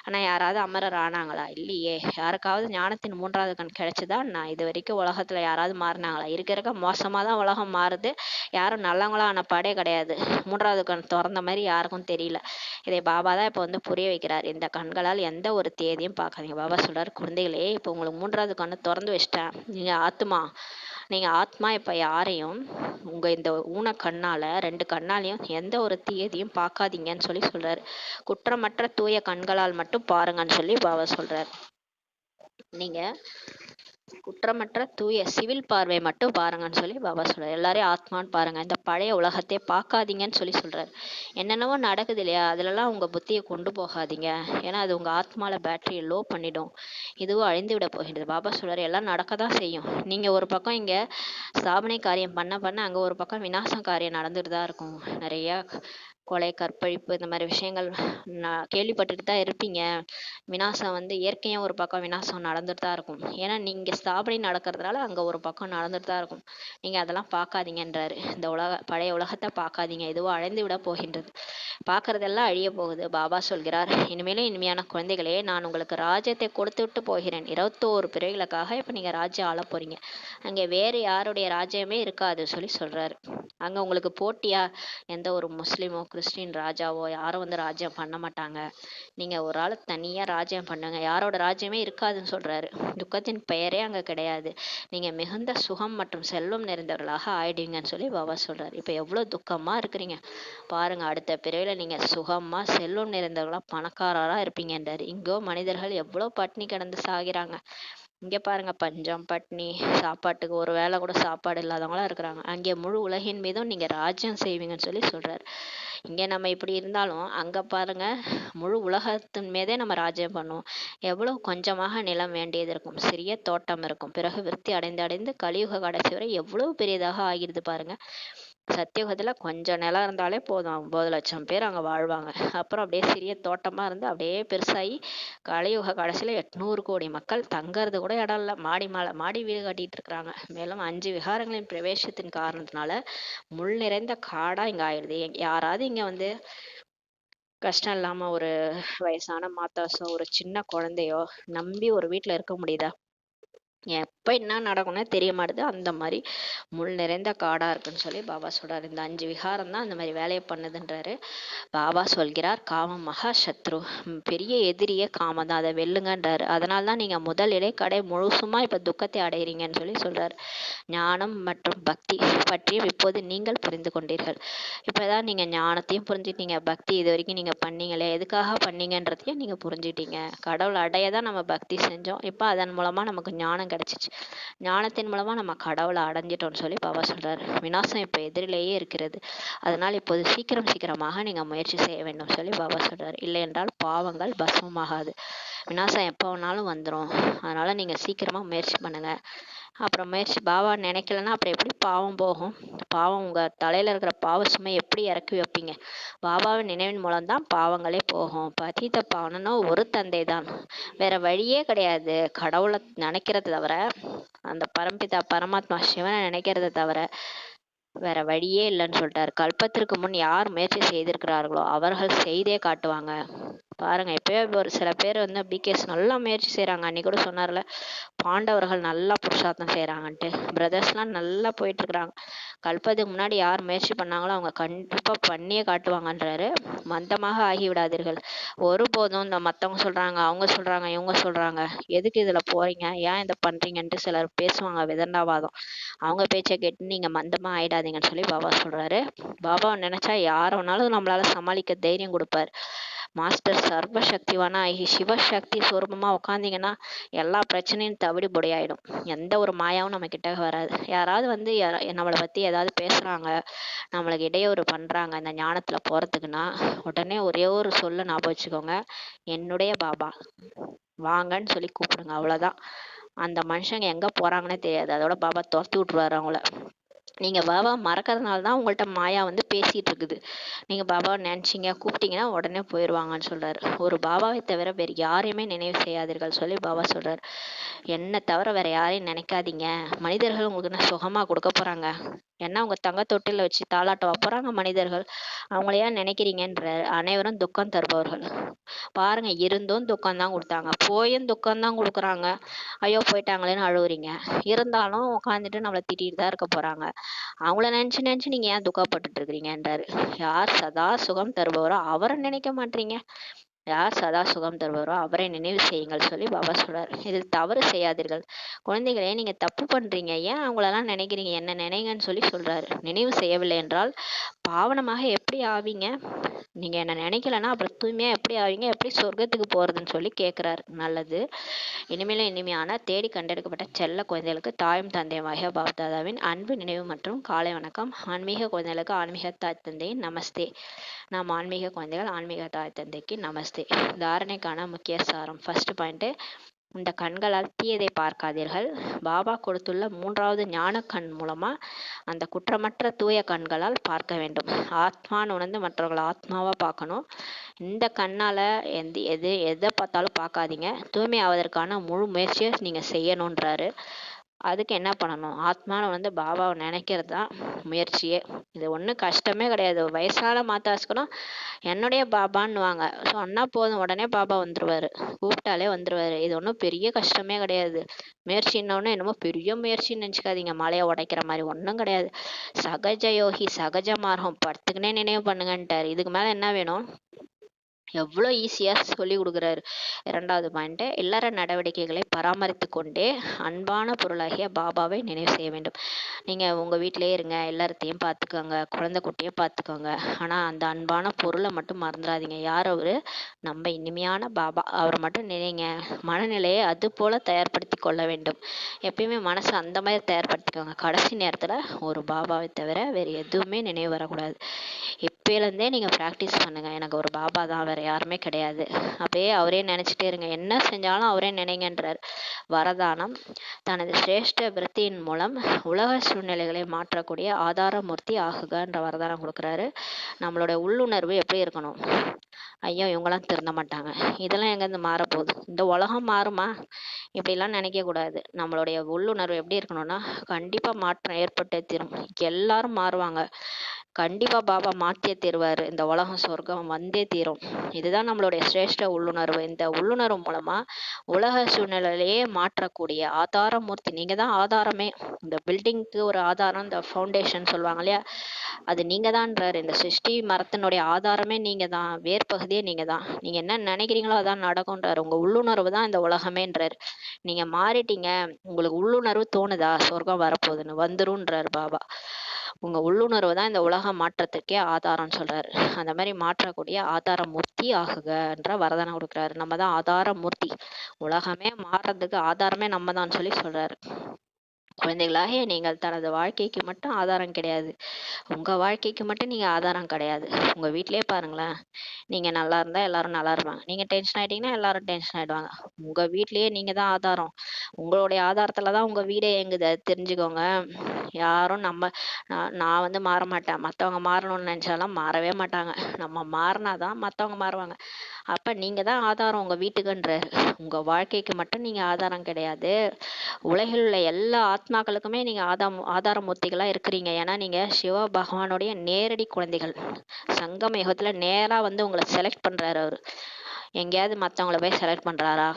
ஆனா யாராவது அமரர் ஆனாங்களா? இல்லையே. யாருக்காவது ஞானத்தின் 3வது கண் கிடைச்சதா? நான் இது வரைக்கும் உலகத்துல யாராவது மாறினாங்களா? இருக்க மோசமா தான் உலகம் மாறுது. யாரும் நல்லவங்களா ஆன பாடே கிடையாது. 3வது கண் திறந்த மாதிரி யாருக்கும் தெரியல. இதை பாபா தான் இப்போ வந்து புரிய வைக்கிறார். இந்த கண்களால் எந்த ஒரு தேதியும் பார்க்காதீங்க. பாபா சொல்றாரு, குழந்தைகளே, இப்போ உங்களுக்கு 3வது கண்ணு திறந்து வச்சிட்டேன். நீங்க ஆத்மா இப்ப யாரையும் உங்க இந்த ஊன கண்ணால 2 கண்ணாலையும் எந்த ஒரு தீயதையும் பார்க்காதீங்கன்னு சொல்லி சொல்றாரு. குற்றமற்ற தூய கண்களால் மட்டும் பாருங்கன்னு சொல்லி பாபா சொல்றாரு. நீங்க குற்றமற்ற தூய சிவில் பார்வை மட்டும் பாருங்கன்னு சொல்லி பாபா சொல்றாரு. எல்லாரையும் ஆத்மான்னு பாருங்க, இந்த பழைய உலகத்தையே பார்க்காதீங்கன்னு சொல்லி சொல்றாரு. என்னென்னவோ நடக்குது இல்லையா, அதுலலாம் உங்க புத்தியை கொண்டு போகாதீங்க. ஏன்னா அது உங்க ஆத்மால பேட்டரியை லோ பண்ணிடும், இதுவும் அழிந்து விட போகின்றது. பாபா சொல்றாரு, எல்லாம் நடக்கதான் செய்யும். நீங்க ஒரு பக்கம் இங்க ஸ்தாபனை காரியம் பண்ண அங்க ஒரு பக்கம் விநாசம் காரியம் நடந்துட்டு தான் இருக்கும். நிறைய கொலை, கற்பழிப்பு, இந்த மாதிரி விஷயங்கள் கேள்விப்பட்டுட்டு தான் இருப்பீங்க. விநாசம் வந்து இயற்கையும் ஒரு பக்கம் விநாசம் நடந்துட்டு தான் இருக்கும். ஏன்னா நீங்க ஸ்தாபனை நடக்கிறதுனால அங்க ஒரு பக்கம் நடந்துட்டு தான் இருக்கும். நீங்க அதெல்லாம் பார்க்காதீங்கன்றாரு. இந்த பழைய உலகத்தை பார்க்காதீங்க, இதுவும் அழிந்து விட போகின்றது. பார்க்கறதெல்லாம் அழிய போகுது. பாபா சொல்கிறார், இனிமேலும் இனிமையான குழந்தைகளே, நான் உங்களுக்கு ராஜ்யத்தை கொடுத்து விட்டு போகிறேன். 21 பிறவிகளுக்காக இப்போ நீங்கள் ராஜ்யம் ஆள போறீங்க. அங்கே வேறு யாருடைய ராஜ்யமே இருக்காது சொல்லி சொல்றாரு. அங்கே உங்களுக்கு போட்டியா எந்த ஒரு முஸ்லீமோ கிறிஸ்டின் ராஜாவோ யாரும் வந்து ராஜ்யம் பண்ண மாட்டாங்க. நீங்கள் ஒரு ஆள் தனியாக ராஜ்யம் பண்ணுங்க, யாரோட ராஜ்யமே இருக்காதுன்னு சொல்றாரு. துக்கத்தின் பெயரே அங்கே கிடையாது. நீங்கள் மிகுந்த சுகம் மற்றும் செல்வம் நிறைந்தவர்களாக ஆயிடுவீங்கன்னு சொல்லி பாபா சொல்றாரு. இப்போ எவ்வளோ துக்கமாக இருக்கிறீங்க பாருங்க. அடுத்த பிறவில நீங்க சுகமா செல்வம் நிறைந்தவர்களா பணக்காரரா இருப்பீங்கன்றாரு. இங்கோ மனிதர்கள் எவ்வளவு பட்டினி கிடந்து சாகிறாங்க. இங்க பாருங்க பஞ்சம், பட்னி, சாப்பாட்டுக்கு ஒரு வேளை கூட சாப்பாடு இல்லாதவங்களா இருக்கிறாங்க. அங்கே முழு உலகின் மீதும் நீங்க ராஜ்யம் செய்வீங்கன்னு சொல்லி சொல்றாரு. இங்க நம்ம இப்படி இருந்தாலும் அங்க பாருங்க முழு உலகத்தின் மீதே நம்ம ராஜ்யம் பண்ணுவோம். எவ்வளவு கொஞ்சமாக நிலம் வேண்டியது இருக்கும், சிறிய தோட்டம் இருக்கும், பிறகு விருத்தி அடைந்து அடைந்து கலியுக கடைசி வரை எவ்வளவு பெரியதாக ஆகிருது பாருங்க. சத்தியுகத்துல கொஞ்சம் நிலம் இருந்தாலே போதும், 9 லட்சம் பேர் அங்க வாழ்வாங்க. அப்புறம் அப்படியே சிறிய தோட்டமா இருந்து அப்படியே பெருசாகி கலியுக கடைசியில 800 கோடி மக்கள் தங்கறது கூட இடம் இல்ல, மாடி மேல மாடி வீடு கட்டிட்டு இருக்கிறாங்க. மேலும் 5 விகாரங்களின் பிரவேசத்தின் காரணத்தினால முள் நிறைந்த காடா இங்க ஆயிடுது. யாராவது இங்க வந்து கஷ்டம் இல்லாம ஒரு வயசான மாத்தாசோ ஒரு சின்ன குழந்தையோ நம்பி ஒரு வீட்டுல இருக்க முடியுதா? எப்ப என்ன நடக்கும்னே தெரிய மாட்டுது. அந்த மாதிரி முள் நிறைந்த காடா இருக்குன்னு சொல்லி பாபா சொல்றாரு. இந்த 5 விகாரம் தான் அந்த மாதிரி வேலையை பண்ணுதுன்றாரு. பாபா சொல்கிறார், காமம் மகா சத்ரு, பெரிய எதிரியே காமம் தான், அதை வெல்லுங்கன்றாரு. அதனால தான் நீங்க முதல் இடைக்கடை முழுசுமா இப்ப துக்கத்தை அடைகிறீங்கன்னு சொல்லி சொல்றாரு. ஞானம் மற்றும் பக்தி பற்றியும் இப்போது நீங்கள் புரிந்து கொண்டீர்கள். இப்பதான் நீங்க ஞானத்தையும் புரிஞ்சுட்டீங்க, பக்தி இது வரைக்கும் நீங்க பண்ணீங்களே எதுக்காக பண்ணீங்கன்றதையும் நீங்க புரிஞ்சுட்டீங்க. கடவுள் அடைய தான் நம்ம பக்தி செஞ்சோம், இப்ப அதன் மூலமா நமக்கு ஞானம் கிடைச்சிச்சு, ஞானத்தின் மூலமா நம்ம கடவுளை அடைஞ்சிட்டோம்னு சொல்லி பாபா சொல்றாரு. விநாசம் இப்ப எதிரிலேயே இருக்கிறது, அதனால் இப்போது சீக்கிரமாக நீங்க முயற்சி செய்ய வேண்டும் சொல்லி பாபா சொல்றாரு. இல்லை என்றால் பாவங்கள் பஸ்மமாகாது, விநாசம் எப்போ வேணாலும் வந்துடும். அதனால நீங்க சீக்கிரமா முயற்சி பண்ணுங்க. அப்புறம் முயற்சி பாபா நினைக்கலன்னா அப்புறம் எப்படி பாவம் போகும்? பாவம் உங்க தலையில இருக்கிற பாவ சுமை எப்படி இறக்கி வைப்பீங்க? பாபாவின் நினைவின் மூலம்தான் பாவங்களே போகும். பதீத பாவனோ ஒரு தந்தை தான், வேற வழியே கிடையாது. கடவுளை நினைக்கிறது தவிர, அந்த பரம்பிதா பரமாத்மா சிவனை நினைக்கிறத தவிர வேற வழியே இல்லைன்னு சொல்லிட்டாரு. கல்பத்திற்கு முன் யார் முயற்சி செய்திருக்கிறார்களோ அவர்கள் செய்தே காட்டுவாங்க. பாருங்க, இப்பயே ஒரு சில பேர் வந்து பிகேஸ் நல்லா முயற்சி செய்யறாங்க. அன்னைக்கு கூட சொன்னார்ல, பாண்டவர்கள் நல்லா புருஷார்த்தம் செய்யறாங்கன்ட்டு. பிரதர்ஸ்லாம் நல்லா போயிட்டு இருக்கிறாங்க. கல்பத்துக்கு முன்னாடி யார் முயற்சி பண்ணாங்களோ அவங்க கண்டிப்பா பண்ணியே காட்டுவாங்கன்றாரு. மந்தமாக ஆகிவிடாதீர்கள் ஒருபோதும். இந்த மத்தவங்க சொல்றாங்க, அவங்க சொல்றாங்க, இவங்க சொல்றாங்க, எதுக்கு இதுல போறீங்க, ஏன் இதை பண்றீங்கன்ட்டு சிலர் பேசுவாங்க, விதண்டாவாதம். அவங்க பேச்சை கேட்டு நீங்க மந்தமா ஆயிடாதீங்கன்னு சொல்லி பாபா சொல்றாரு. பாபாவை நினைச்சா யார வேணாலும் நம்மளால சமாளிக்க தைரியம் கொடுப்பாரு. மாஸ்டர் சர்வ சக்திவானா ஆகி சிவசக்தி சுரூபமா உட்காந்தீங்கன்னா எல்லா பிரச்சனையும் தவிடு பொடியாயிடும். எந்த ஒரு மாயாவும் நம்ம கிட்ட வராது. யாராவது வந்து நம்மளை பத்தி ஏதாவது பேசுறாங்க, நம்மளுக்கு இடையூறு பண்றாங்க இந்த ஞானத்துல போறதுக்குன்னா, உடனே ஒரே ஒரு சொல்ல ஞாபகம் வச்சுக்கோங்க, என்னுடைய பாபா வாங்கன்னு சொல்லி கூப்பிடுங்க. அவ்வளவுதான். அந்த மனுஷங்க எங்க போறாங்கன்னே தெரியாது, அதோட பாபா துரத்தி விட்டுருவாரு அவங்கள. நீங்க பாபா மறக்கறதுனால தான் உங்கள்ட்ட மாயா வந்து பேசிட்டு இருக்குது. நீங்க பாபாவை நினைச்சீங்க கூப்பிட்டீங்கன்னா உடனே போயிடுவாங்கன்னு சொல்றாரு. ஒரு பாபாவை தவிர வேறு யாரையுமே நினைவு செய்யாதீர்கள் சொல்லி பாபா சொல்றாரு. என்னை தவிர வேற யாரையும் நினைக்காதீங்க. மனிதர்கள் உங்களுக்கு என்ன சுகமா கொடுக்க போறாங்க? ஏன்னா உங்க தங்க தொட்டில வச்சு தாளாட்ட போறாங்க மனிதர்கள், அவங்களையா நினைக்கிறீங்கன்ற. அனைவரும் துக்கம் தருபவர்கள். பாருங்க, இருந்தும் துக்கம் தான் கொடுத்தாங்க, போயும் துக்கம் தான் கொடுக்குறாங்க. ஐயோ போயிட்டாங்களேன்னு அழுவுறீங்க. இருந்தாலும் உட்காந்துட்டு நம்மளை திட்டிட்டு தான் இருக்க போறாங்க. அவங்கள நினைச்சு நினைச்சு நீங்க ஏன் துக்கப்பட்டுட்டு இருக்கிறீங்கன்றாரு. யார் சதா சுகம் தருபவரோ அவரை நினைக்க மாட்டீங்க, யார் சதா சுகம் தருவாரோ அவரை நினைவு செய்யுங்கள் சொல்லி பாபா சொல்றாரு. இதில் தவறு செய்யாதீர்கள். குழந்தைகளே, நீங்க தப்பு பண்றீங்க, ஏன் அவங்களெல்லாம் நினைக்கிறீங்க, என்ன நினைங்கன்னு சொல்லி சொல்றாரு. நினைவு செய்யவில்லை என்றால் பாவனமாக எப்படி ஆவீங்க? நீங்க என்ன நினைக்கலன்னா அப்புறம் தூய்மையா எப்படி ஆவீங்க, எப்படி சொர்க்கத்துக்கு போறதுன்னு சொல்லி கேட்கிறாரு. நல்லது. இனிமேலும் இனிமையான தேடி கண்டெடுக்கப்பட்ட செல்ல குழந்தைகளுக்கு தாயும் தந்தையுமாக பாப்தாதாவின் அன்பு நினைவு மற்றும் காலை வணக்கம். ஆன்மீக குழந்தைகளுக்கு ஆன்மீக தாய் தந்தையின் நமஸ்தே. நாம் ஆன்மீக குழந்தைகள் ஆன்மீக தாய் தந்தைக்கு நமஸ்தே. தாரணைக்கான முக்கிய சாரம். ஃபர்ஸ்ட் பாயிண்ட், இந்த கண்களால் தீயதை பார்க்காதீர்கள். பாபா கொடுத்துள்ள 3வது ஞான கண் மூலமா அந்த குற்றமற்ற தூய கண்களால் பார்க்க வேண்டும். ஆத்மான்னு உணர்ந்து மற்றவர்கள் ஆத்மாவா பார்க்கணும். இந்த கண்ணால எதை பார்த்தாலும் பார்க்காதீங்க. தூய்மை ஆவதற்கான முழு முயற்சியை நீங்க செய்யணுன்றாரு. அதுக்கு என்ன பண்ணணும்? ஆத்மாவை வந்து பாபாவை நினைக்கிறது தான் முயற்சியே. இது ஒன்றும் கஷ்டமே கிடையாது. வயசான மாதாஸ்கனும் என்னுடைய பாபான்னுவாங்க, சொன்னா போதும் உடனே பாபா வந்துருவாரு, கூப்பிட்டாலே வந்துருவாரு. இது ஒன்றும் பெரிய கஷ்டமே கிடையாது. முயற்சின்னொன்னு என்னமோ பெரிய முயற்சின்னு நினச்சிக்காதீங்க, மலையை உடைக்கிற மாதிரி ஒன்றும் கிடையாது. சகஜ யோகி சகஜ மார்க்கம் படுத்துக்குனே நினைவு பண்ணுங்கன்ட்டாரு. இதுக்கு மேல என்ன வேணும்? எவ்வளோ ஈஸியாக சொல்லி கொடுக்குறாரு. 2வது பாயிண்ட்டு, இல்லற நடவடிக்கைகளை பராமரித்து கொண்டே அன்பான பொருளாகிய பாபாவை நினைவு செய்ய வேண்டும். நீங்கள் உங்கள் வீட்டிலே இருங்க, எல்லாத்தையும் பார்த்துக்கோங்க, குழந்தை குட்டியை பார்த்துக்கோங்க, ஆனால் அந்த அன்பான பொருளை மட்டும் மறந்துடாதீங்க. யார் அவர்? நம்ம இனிமையான பாபா. அவரை மட்டும் நினைங்க. மனநிலையை அது போல் தயார்படுத்தி கொள்ள வேண்டும். எப்பயுமே மனசை அந்த மாதிரி தயார்படுத்திக்கோங்க. கடைசி நேரத்தில் ஒரு பாபாவை தவிர வேறு எதுவுமே நினைவு வரக்கூடாது. இப்போலேருந்தே நீங்கள் ப்ராக்டிஸ் பண்ணுங்கள். எனக்கு ஒரு பாபா தான், வேறு யாருமே கிடையாது. அப்படியே அவரே நினச்சிட்டே இருங்க. என்ன செஞ்சாலும் அவரே நினைங்கன்றார். வரதானம், தனது சிரேஷ்ட விருத்தியின் மூலம் உலக சூழ்நிலைகளை மாற்றக்கூடிய ஆதாரமூர்த்தி ஆகுகன்ற வரதானம் கொடுக்குறாரு. நம்மளோட உள்ளுணர்வு எப்படி இருக்கணும்? ஐயோ இவங்கெல்லாம் திருந்த மாட்டாங்க, இதெல்லாம் எங்கேருந்து மாறப்போகுது, இந்த உலகம் மாறுமா, இப்படிலாம் நினைக்கக்கூடாது. நம்மளுடைய உள்ளுணர்வு எப்படி இருக்கணும்னா, கண்டிப்பாக மாற்றம் ஏற்பட்டே தீரும். எல்லாரும் மாறுவாங்க, கண்டிப்பாக பாபா மாற்றியே தீருவார். இந்த உலகம் சொர்க்கம் வந்தே தீரும். இதுதான் நம்மளுடைய சிரேஷ்ட உள்ளுணர்வு. இந்த உள்ளுணர்வு மூலமாக உலக சூழ்நிலையிலேயே மாற்றக்கூடிய ஆதாரமூர்த்தி நீங்கள் தான். ஆதாரமே, இந்த பில்டிங்க்கு ஒரு ஆதாரம், இந்த ஃபவுண்டேஷன் சொல்லுவாங்க இல்லையா, அது நீங்கள் தான்ன்றார். இந்த சிருஷ்டி மரத்தினுடைய ஆதாரமே நீங்கள் தான், வேர்பகுதியே நீங்கள் தான். நீங்கள் என்ன நினைக்கிறீங்களோ அதான் நடக்கும்ன்றார். உங்கள் உள்ளுணர்வு தான் இந்த உலகமேன்றார். நீங்கள் மாறிட்டீங்க, உங்களுக்கு உள்ளுணர்வு தோணுதா சொர்க்கம் வரப்போகுதுன்னு, வந்துருன்றார் பாபா. உங்கள் உள்ளுணர்வு தான் இந்த உலக மாற்றத்துக்கே ஆதாரம்னு சொல்கிறாரு. அந்த மாதிரி மாற்றக்கூடிய ஆதாரமூர்த்தி ஆகுகன்ற வரதானம் கொடுக்குறாரு. நம்ம தான் ஆதாரமூர்த்தி. உலகமே மாறுறதுக்கு ஆதாரமே நம்ம தான் சொல்லி சொல்கிறாரு. குழந்தைகளாகிய நீங்கள் தனது வாழ்க்கைக்கு மட்டும் ஆதாரம் கிடையாது, உங்கள் வாழ்க்கைக்கு மட்டும் நீங்கள் ஆதாரம் கிடையாது. உங்கள் வீட்டிலே பாருங்களேன், நீங்கள் நல்லா இருந்தால் எல்லாரும் நல்லா இருப்பாங்க, நீங்கள் டென்ஷன் ஆகிட்டீங்கன்னா எல்லாரும் டென்ஷன் ஆகிடுவாங்க. உங்கள் வீட்லேயே நீங்கள் தான் ஆதாரம். உங்களுடைய ஆதாரத்தில் தான் உங்கள் வீடே இயங்குது, அது தெரிஞ்சுக்கோங்க. யாரும் நான் வந்து மாற மாட்டேன், மற்றவங்க மாறணும்னு நினச்சாலும் மாறவே மாட்டாங்க. நம்ம மாறினா தான் மற்றவங்க மாறுவாங்க. அப்போ நீங்கள் தான் ஆதாரம் உங்கள் வீட்டுக்குன்றார். உங்கள் வாழ்க்கைக்கு மட்டும் நீங்கள் ஆதாரம் கிடையாது, உலகில் உள்ள எல்லா ஆத்மாக்களுக்குமே நீங்கள் ஆதாரமூர்த்திகளாக இருக்கிறீங்க. ஏன்னா நீங்கள் சிவ பகவானுடைய நேரடி குழந்தைகள். சங்கம யுகத்தில் நேராக வந்து உங்களை செலக்ட் பண்ணுறாரு அவர். எங்கேயாவது மற்றவங்கள போய் செலக்ட் பண்ணுறாரா?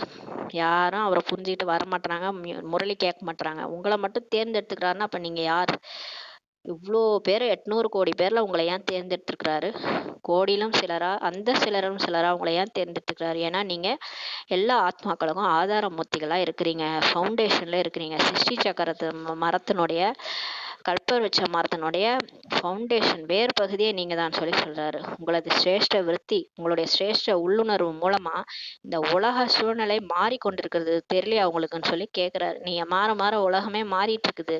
யாரும் அவரை புரிஞ்சுக்கிட்டு வர மாட்டுறாங்க, முரளி கேட்க மாட்டுறாங்க. உங்களை மட்டும் தேர்ந்தெடுத்துக்கிறாருன்னா அப்போ நீங்கள் யார்? இவ்வளோ பேர், 800 கோடி பேரில் உங்களை ஏன் தேர்ந்தெடுத்துருக்கிறாரு? கோடியிலும் சிலரா, அந்த சிலரும் சிலரா உங்களை ஏன் தேர்ந்தெடுத்துக்கிறாரு? ஏன்னா நீங்கள் எல்லா ஆத்மாக்களுக்கும் ஆதாரமூர்த்திகளாக இருக்கிறீங்க, ஃபவுண்டேஷனில் இருக்கிறீங்க. சிருஷ்டி சக்கரத்து மரத்தினுடைய, கல்பவருட்ச மரத்தினுடைய ஃபவுண்டேஷன், வேறு பகுதியே நீங்கள் தான் சொல்லி சொல்கிறாரு. உங்களது சிரேஷ்ட விருத்தி, உங்களுடைய சிரேஷ்ட உள்ளுணர்வு மூலமாக இந்த உலக சூழ்நிலை மாறிக்கொண்டிருக்கிறது தெரியலையா அவங்களுக்குன்னு சொல்லி கேட்குறாரு. நீங்கள் மாற மாற உலகமே மாறிட்டு இருக்குது.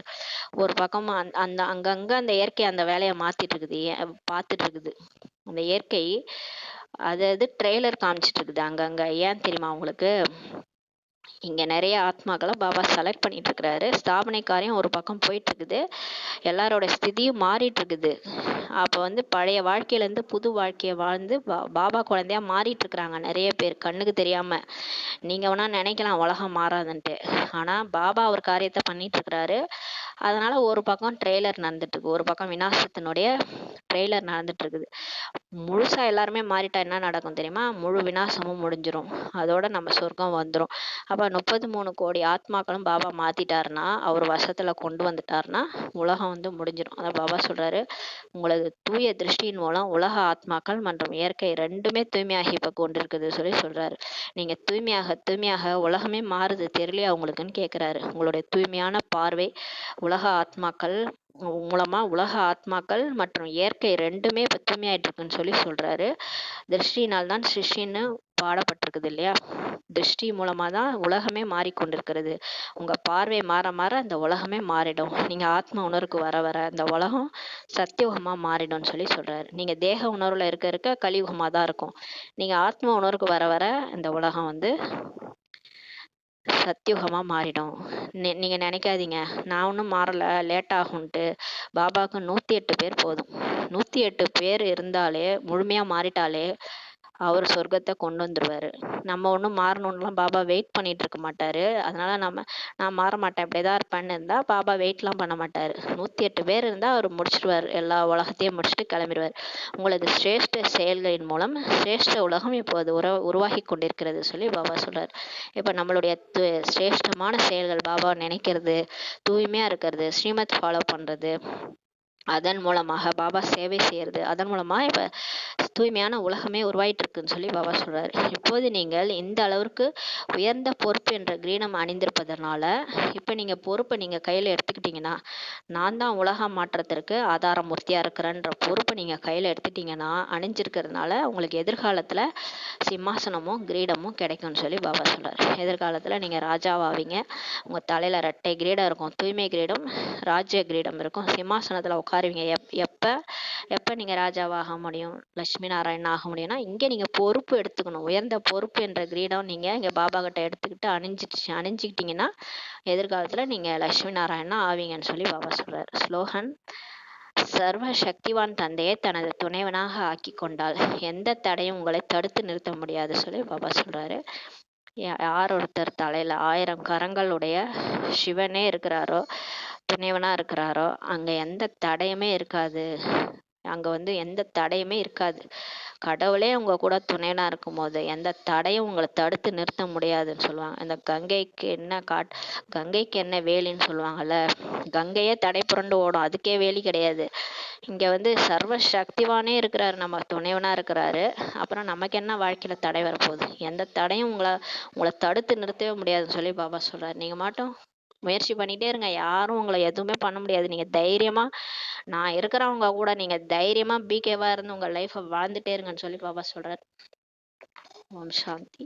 ஒரு பக்கம் அந்த அங்கங்கே அந்த இயற்கை அந்த வேலையை மாற்றிட்டு இருக்குது, பார்த்துட்டு இருக்குது. அந்த இயற்கை அதாவது ட்ரெய்லர் காமிச்சிட்டு இருக்குது அங்கங்கே. ஏன் தெரியுமா உங்களுக்கு? இங்கே நிறைய ஆத்மாக்களை பாபா செலக்ட் பண்ணிட்டு இருக்கிறாரு. ஸ்தாபனை காரியம் ஒரு பக்கம் போயிட்டு இருக்குது, எல்லாரோட ஸ்திதியும் மாறிட்டு இருக்குது. அப்போ வந்து பழைய வாழ்க்கையிலேருந்து புது வாழ்க்கையை வாழ்ந்து பாபா குழந்தையா மாறிட்டு இருக்கிறாங்க நிறைய பேர், கண்ணுக்கு தெரியாம. நீங்க வேணா நினைக்கலாம் உலகம் மாறாதுன்ட்டு, ஆனா பாபா ஒரு காரியத்தை பண்ணிட்டு இருக்கிறாரு. அதனால ஒரு பக்கம் ட்ரெய்லர் நடந்துட்டு இருக்கு, ஒரு பக்கம் விநாசத்தினுடைய ட்ரெய்லர் நடந்துட்டு இருக்குது. முழுசா எல்லாருமே மாறிட்டா என்ன நடக்கும் தெரியுமா? முழு விநாசமும் முடிஞ்சிரும், அதோட நம்ம சொர்க்கம் வந்துடும். அப்போ 33 கோடி ஆத்மாக்களும் பாபா மாத்திட்டாருன்னா, அவர் வசத்துல கொண்டு வந்துட்டாருன்னா உலகம் வந்து முடிஞ்சிடும். அதான் பாபா சொல்றாரு, உங்களது தூய திருஷ்டியின் மூலம் உலக ஆத்மாக்கள் மற்றும் இயற்கை ரெண்டுமே தூய்மையாகி இப்போ கொண்டிருக்குது சொல்லி சொல்றாரு. நீங்க தூய்மையாக தூய்மையாக உலகமே மாறுது தெரியலையா உங்களுக்குன்னு கேட்குறாரு. உங்களுடைய தூய்மையான பார்வை உலக ஆத்மாக்கள் மூலமா உலக ஆத்மாக்கள் மற்றும் இயற்கை ரெண்டுமே இப்போ தூய்மையாயிட்டு இருக்குன்னு சொல்லி சொல்றாரு. திருஷ்டினால் தான் சிருஷ்டின்னு பாடப்பட்டிருக்குது இல்லையா? திருஷ்டி மூலமா தான் உலகமே மாறிக்கொண்டிருக்கிறது. உங்க பார்வை மாற மாற அந்த உலகமே மாறிடும். நீங்க ஆத்ம உணர்வுக்கு வர வர அந்த உலகம் சத்தியுகமா மாறிடும்னு சொல்லி சொல்றாரு. நீங்க தேக உணர்வுல இருக்க இருக்க கலியுகமா தான் இருக்கும். நீங்க ஆத்ம உணர்வுக்கு வர வர இந்த உலகம் வந்து சத்தியுகமா மாறிடும். நீங்க நினைக்காதீங்க நான் ஒன்றும் மாறல, லேட் ஆகும்ன்ட்டு. பாபாவுக்கு 108 பேர் போதும். 108 பேர் இருந்தாலே, முழுமையா மாறிட்டாலே அவர் சொர்க்கத்தை கொண்டு வந்துருவாரு. நம்ம ஒன்றும் மாறணும்லாம் பாபா வெயிட் பண்ணிட்டு இருக்க மாட்டாரு. அதனால நான் மாற மாட்டேன் இப்படியேதான் இருப்பேன்னு இருந்தா பாபா வெயிட்லாம் பண்ண மாட்டாரு. 108 பேர் இருந்தா அவர் முடிச்சிடுவார், எல்லா உலகத்தையும் முடிச்சுட்டு கிளம்பிடுவார். உங்களது சிரேஷ்ட செயல்களின் மூலம் சிரேஷ்ட உலகம் இப்போது உருவாகி கொண்டிருக்கிறது சொல்லி பாபா சொல்றார். இப்போ நம்மளுடைய சிரேஷ்டமான செயல்கள், பாபா நினைக்கிறது, தூய்மையா இருக்கிறது, ஸ்ரீமத் ஃபாலோ பண்றது, அதன் மூலமாக பாபா சேவை செய்யறது, அதன் மூலமா இப்ப தூய்மையான உலகமே உருவாயிட்டு இருக்குன்னு சொல்லி பாபா சொல்றாரு. இப்போது நீங்கள் இந்த அளவிற்கு உயர்ந்த பொறுப்பு என்ற கிரீடம் அணிந்திருப்பதனால இப்போ நீங்கள் பொறுப்பை நீங்கள் கையில் எடுத்துக்கிட்டீங்கன்னா, நான் தான் உலக மாற்றத்திற்கு ஆதாரமூர்த்தியாக இருக்கிறேன்ற பொறுப்பை நீங்கள் கையில் எடுத்துட்டீங்கன்னா, அணிஞ்சிருக்கிறதுனால உங்களுக்கு எதிர்காலத்தில் சிம்மாசனமும் கிரீடமும் கிடைக்கும்னு சொல்லி பாபா சொல்றாரு. எதிர்காலத்தில் நீங்கள் ராஜாவாவீங்க. உங்கள் தலையில் ரெட்டை கிரீடம் இருக்கும், தூய்மை கிரீடம், ராஜ்ய கிரீடம் இருக்கும். சிம்மாசனத்தில் உட்காருவீங்க. எப்போ நீங்கள் ராஜாவாக முடியும், லட்சுமி நாராயணன் ஆக முடியும்னா, இங்கே நீங்கள் பொறுப்பு எடுத்துக்கணும். உயர்ந்த பொறுப்பு என்ற கிரீடம் நீங்கள் இங்கே பாபா கிட்ட எடுத்துக்கிட்டு அணிஞ்சிக்கிட்டீங்கன்னா எதிர்காலத்தில் நீங்கள் லட்சுமி நாராயணனா ஆவீங்கன்னு சொல்லி பாபா சொல்கிறார். ஸ்லோகன்: சர்வ சக்திவான் தந்தையை தனது துணைவனாக ஆக்கி கொண்டால் எந்த தடையும் உங்களை தடுத்து நிறுத்த முடியாது சொல்லி பாபா சொல்கிறாரு. யார் ஒருத்தர் தலையில் 1000 கரங்களுடைய சிவனே இருக்கிறாரோ, துணைவனாக இருக்கிறாரோ, அங்கே எந்த தடையுமே இருக்காது. அங்கே எந்த தடையுமே இருக்காது. கடவுளே உங்கள் கூட துணைனா இருக்கும் போது எந்த தடையும் உங்களை தடுத்து நிறுத்த முடியாதுன்னு சொல்லுவாங்க. இந்த கங்கைக்கு என்ன வேலின்னு சொல்லுவாங்கல்ல, கங்கையே தடை புரண்டு ஓடும், அதுக்கே வேலி கிடையாது. இங்கே சர்வ சக்திவானே இருக்கிறாரு, நம்ம துணைவனாக இருக்கிறாரு. அப்புறம் நமக்கு என்ன வாழ்க்கையில் தடை வரப்போகுது? எந்த தடையும் உங்களை தடுத்து நிறுத்தவே முடியாதுன்னு சொல்லி பாபா சொல்கிறார். நீங்கள் மட்டும் முயற்சி பண்ணிகிட்டே இருங்க, யாரும் உங்களை எதுவுமே பண்ண முடியாது. நீங்கள் தைரியமாக, நான் இருக்கிறவங்க கூட நீங்கள் தைரியமாக பிகேவாக இருந்து உங்கள் லைஃப்பை வாழ்ந்துட்டே இருங்கன்னு சொல்லி பாபா சொல்கிறார். ஓம் சாந்தி.